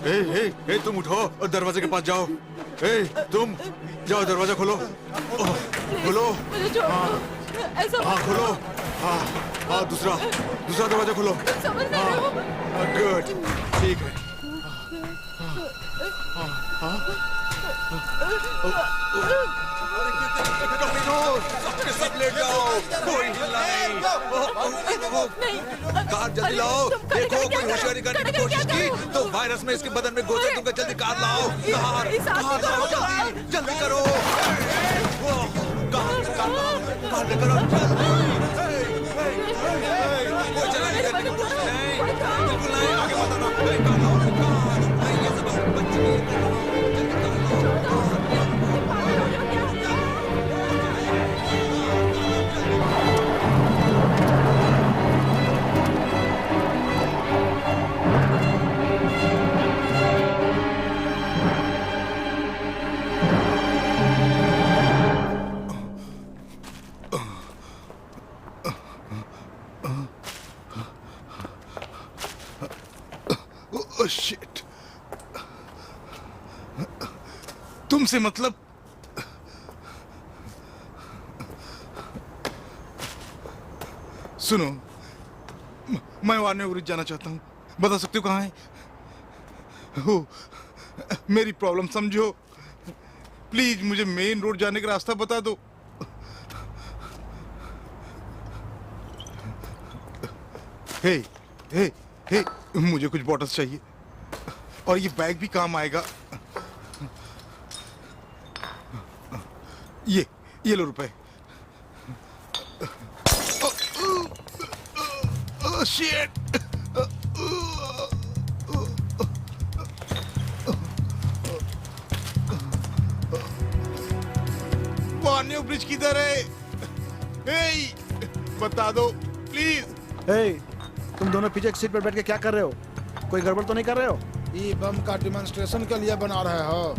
ए, तुम उठो और दरवाजे के पास जाओ। तुम जाओ, दरवाजा खोलो। खोलो। मुझे छोड़ दो। ऐसा हाँ खोलो। हाँ दूसरा दरवाजा खोलो। समझ रहे हो? गुड, ठीक है। सब लेट जाओ, कोई हिलना नहीं। कार जल्दी लाओ। देखो कोई होशियारी करने की कोशिश की तो वायरस में इसके बदन में घुस दूंगा। जल्दी कार लाओ। कार लाओ, जल्दी करो। कार करो कोई चलाने करने की कोशिश नहीं, बिल्कुल नहीं। आगे बताना। कार लाओ, कार। ये सब बच्चे शिट। तुमसे मतलब सुनो, मैं वार्ने ब्रिज जाना चाहता हूँ। बता सकते हो कहाँ है? हो, मेरी प्रॉब्लम समझो प्लीज। मुझे मेन रोड जाने का रास्ता बता दो। हे, हे, हे, मुझे कुछ बॉटल्स चाहिए और ये बैग भी काम आएगा। ये लो रुपए। शिट। वार्ने ब्रिज किधर है? हे, बता दो प्लीज। तुम दोनों पीछे एक सीट पर बैठ के क्या कर रहे हो? कोई गड़बड़ तो नहीं कर रहे हो? ये बम का डिमॉन्स्ट्रेशन के लिए बना रहे हो?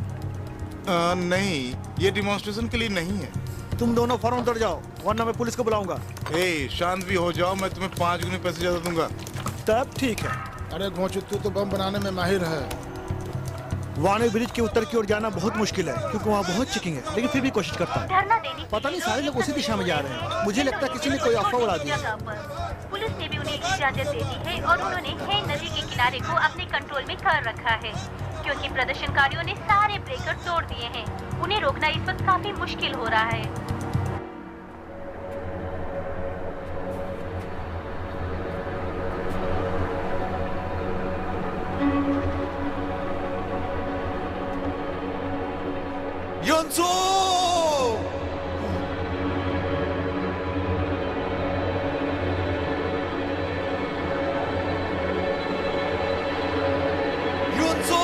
नहीं, ये डिमॉन्स्ट्रेशन के लिए नहीं है। तुम दोनों फौरन उतर जाओ वरना मैं पुलिस को बुलाऊंगा। शांत भी हो जाओ, मैं तुम्हें 5 गुने पैसे ज्यादा दूंगा। तब ठीक है। अरे घोंचू, तू तो बम बनाने में माहिर है। वार्ने ब्रिज के उत्तर की ओर जाना बहुत मुश्किल है क्योंकि वहाँ बहुत चेकिंग है, लेकिन फिर भी कोशिश करता है। पता नहीं सारे लोग उसी दिशा में जा रहे हैं। मुझे लगता है किसी ने कोई अफवाह उड़ा दी है। पुलिस ने भी उन्हें इजाजत दे दी है और उन्होंने हेन नदी के किनारे को अपने कंट्रोल में कर रखा है क्योंकि प्रदर्शनकारियों ने सारे ब्रेकर तोड़ दिए हैं। उन्हें रोकना इस वक्त काफी मुश्किल हो रहा है। योंसो! योंसो!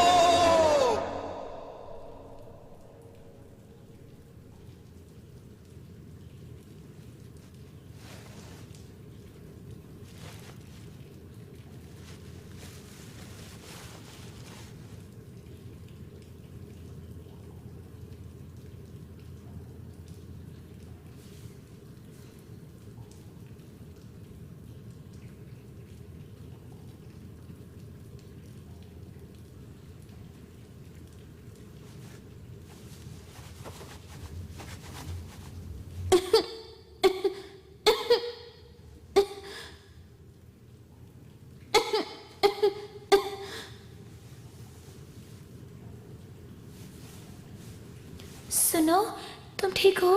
सुनो, तुम ठीक हो?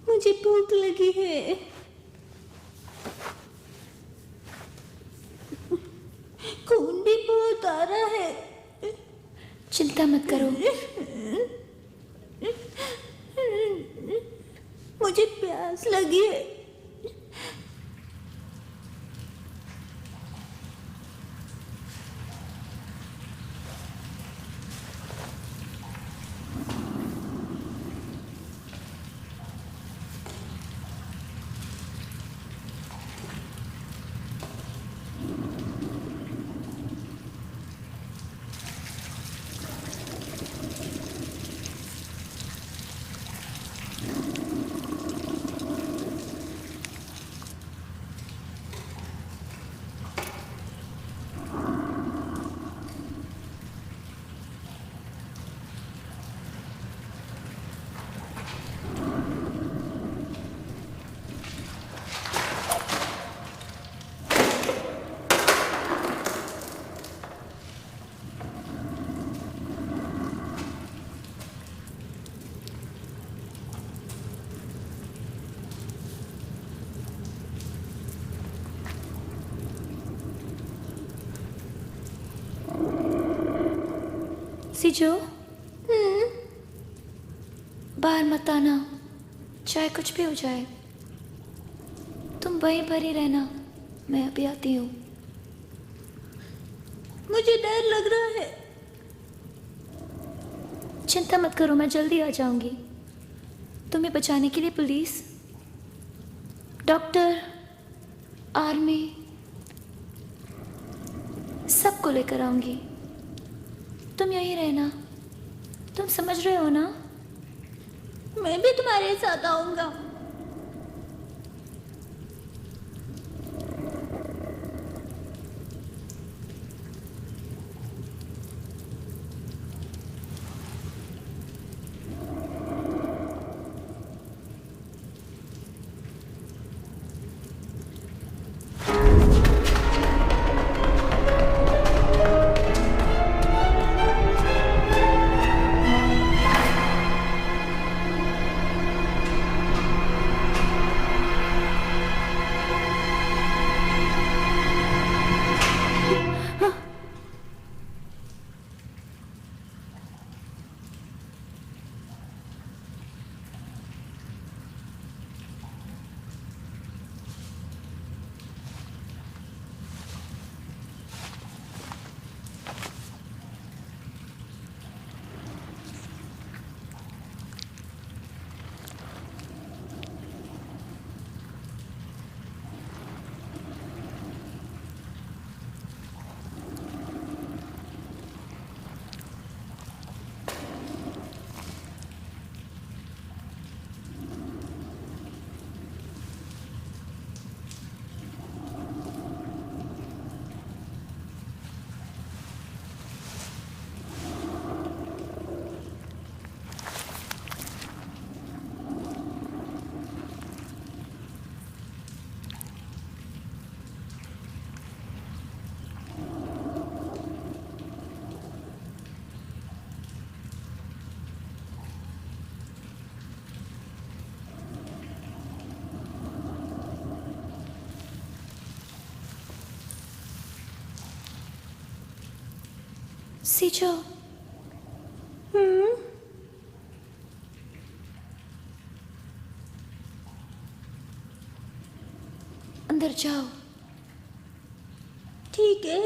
मुझे भूख लगी है। खून भी बहुत आ रहा है। चिंता मत करो। मुझे प्यास लगी है। सीजो, बाहर मत आना, चाहे कुछ भी हो जाए। तुम वहीं पर ही रहना, मैं अभी आती हूँ। मुझे डर लग रहा है। चिंता मत करो, मैं जल्दी आ जाऊंगी। तुम्हें बचाने के लिए पुलिस, डॉक्टर, आर्मी सबको लेकर आऊंगी। तुम यहीं रहना, तुम समझ रहे हो ना? मैं भी तुम्हारे साथ आऊंगा। सीजो, अंदर जाओ। ठीक है।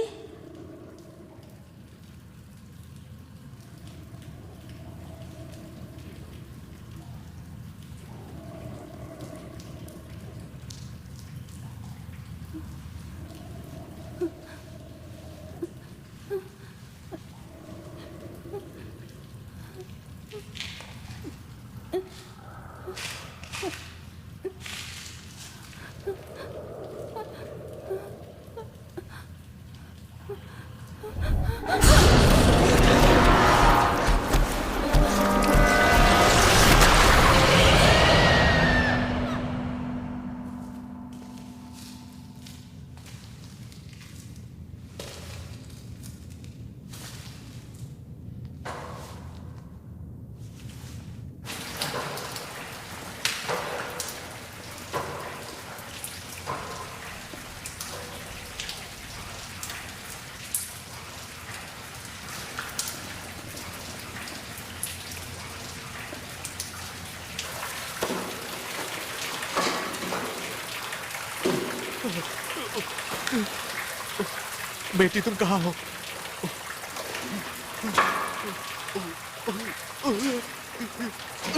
बेटी तुम कहाँ हो?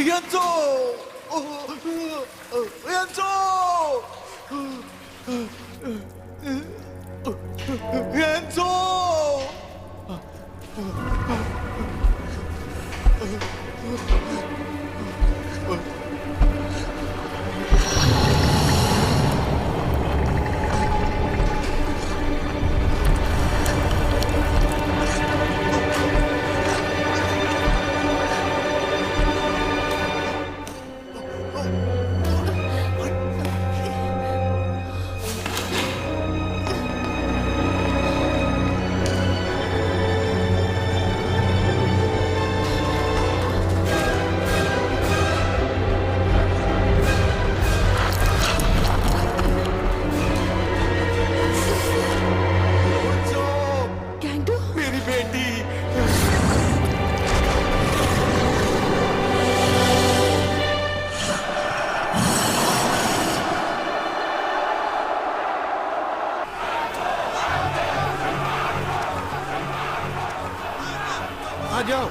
Yanzo! Yanzo! Yanzo! आ जाओ।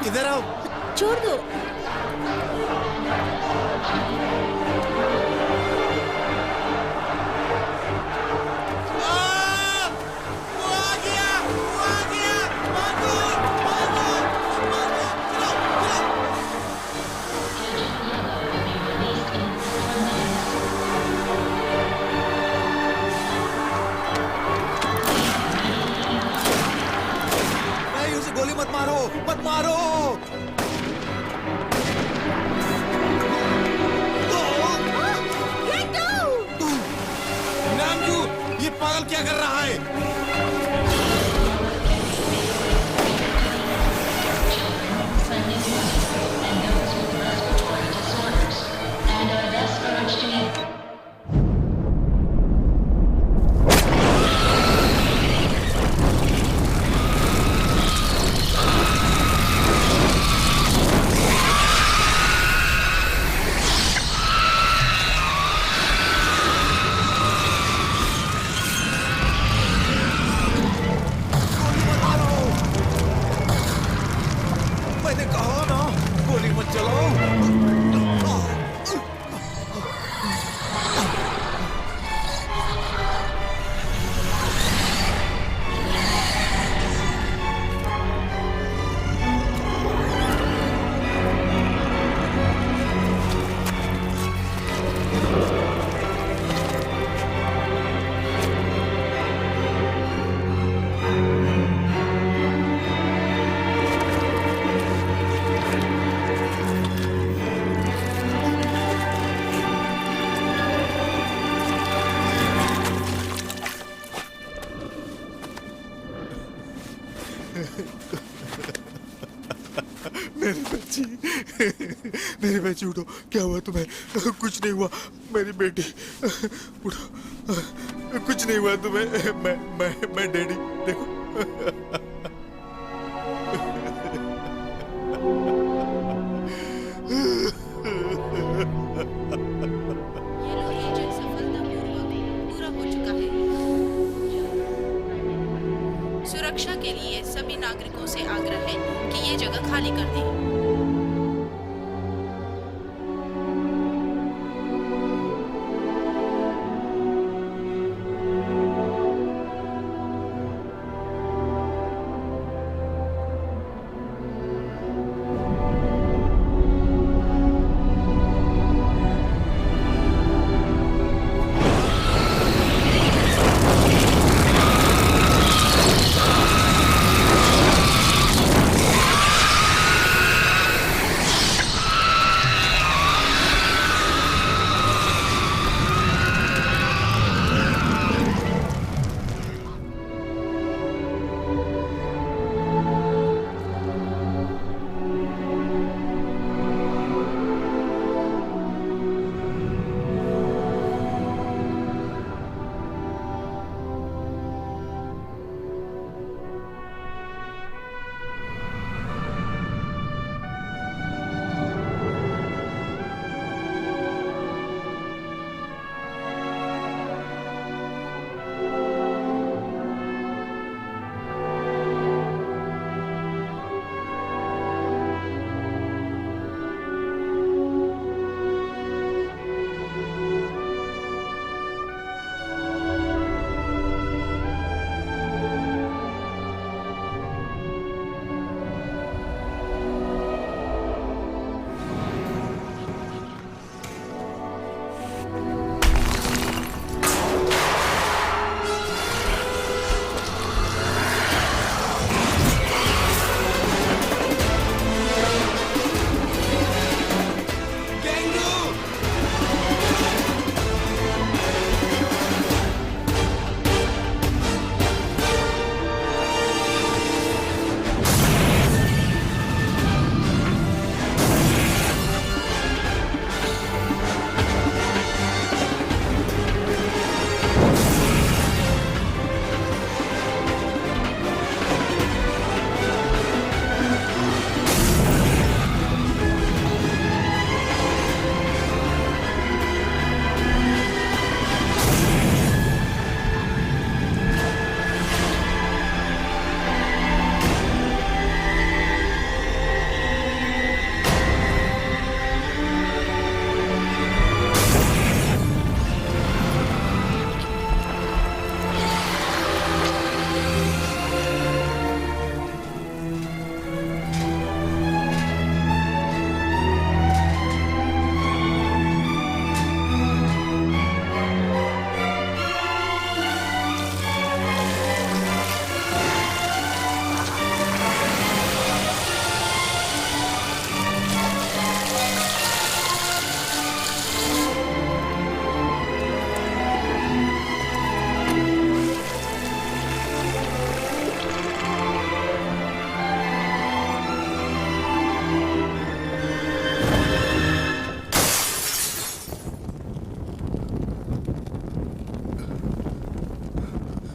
इधर आओ। छोड़ दो। नहीं, उसे गोली मत मारो, मत मारो। नामजू, ये पागल क्या कर रहा है? मैंने कहा ना, गोली मत चलाओ। मेरी बच्ची, मेरी बच्ची उठो। क्या हुआ तुम्हें? कुछ नहीं हुआ मेरी बेटी, उठो। कुछ नहीं हुआ तुम्हें। मैं डैडी, देखो। सुरक्षा के लिए सभी नागरिकों से आग्रह है कि ये जगह खाली कर दें।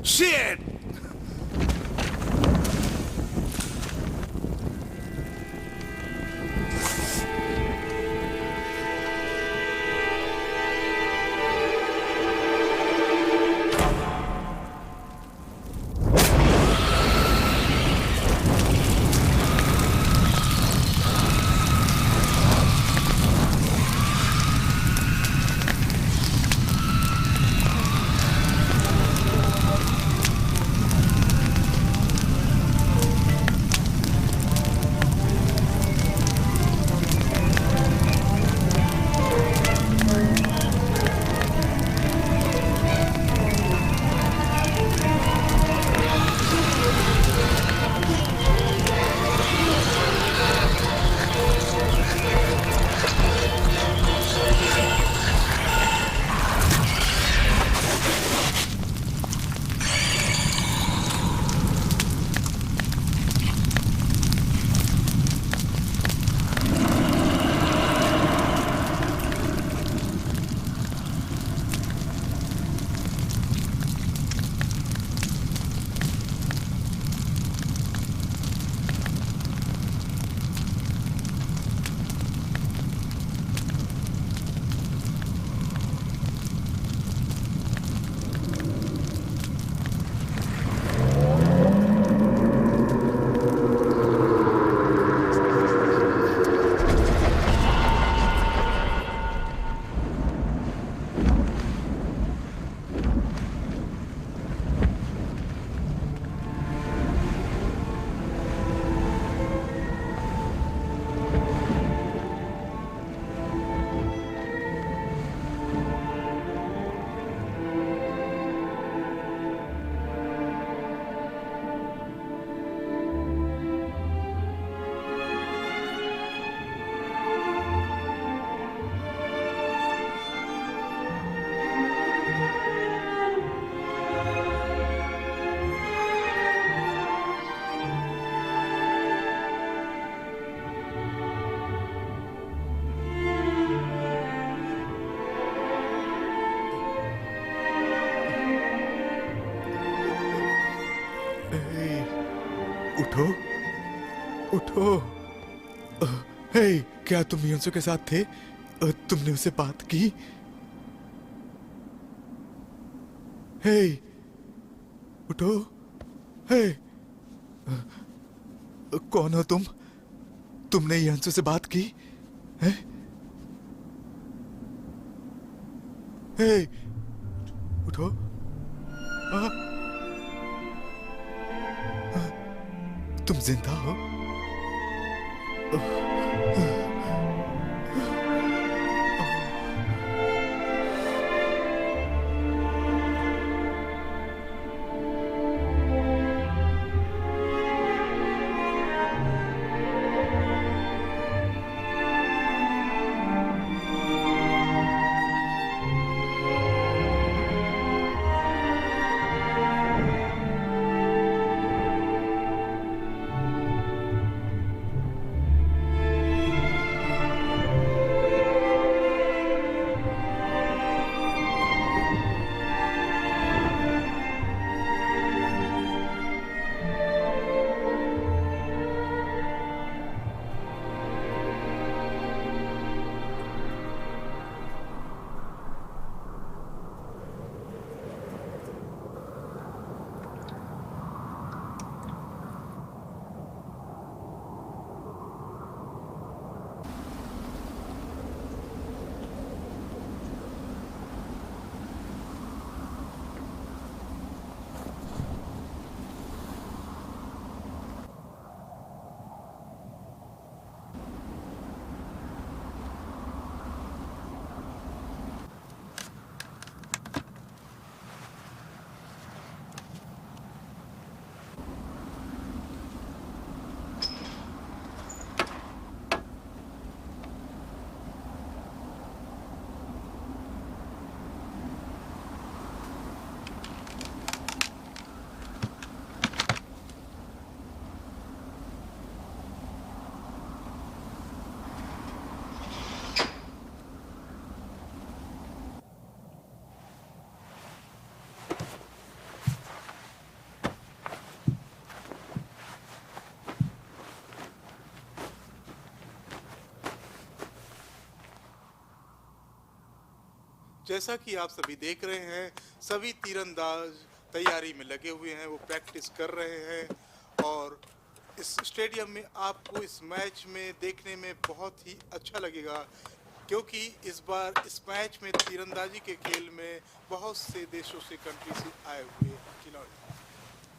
Shit! उठो उठो। हे, क्या तुम मियोंसो के साथ थे? तुमने उससे बात की? हे, उठो। हे, कौन हो तुम? तुमने यंसो से बात की? है? हे, उठो। तुम जिंदा हो? जैसा कि आप सभी देख रहे हैं, सभी तीरंदाज तैयारी में लगे हुए हैं, वो प्रैक्टिस कर रहे हैं और इस स्टेडियम में आपको इस मैच में देखने में बहुत ही अच्छा लगेगा क्योंकि इस बार इस मैच में तीरंदाजी के खेल में बहुत से देशों से कंट्री से आए हुए खिलाड़ी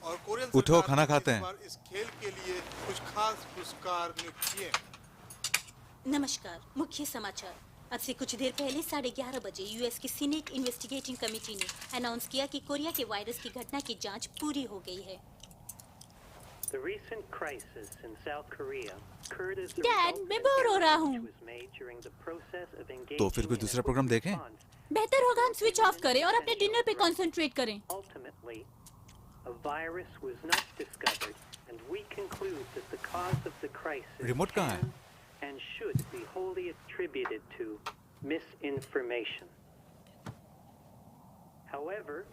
और कोरियन उठो, सरकार खाना ने खाते इस हैं। बार इस खेल के लिए कुछ खास पुरस्कार नियुक्त किए हैं। नमस्कार। मुख्य समाचार। अब से कुछ देर पहले 11:30 बजे यूएस की सीनेट इन्वेस्टिगेटिंग कमेटी ने अनाउंस किया कि कोरिया के वायरस की घटना की जांच पूरी हो गई है। The recent crisis in South Korea occurred as the dad, result मैं of बोर हो रहा error हूँ। which was made during the process of engaging तो फिर कोई in दूसरा a प्रोग्राम देखें? बेहतर होगा हम स्विच ऑफ करें और अपने डिनर पे कंसंट्रेट करें। Ultimately, a virus was not discovered, and we conclude that the cause of the crisis remote कहाँ है? can and should be wholly attributed to misinformation. However,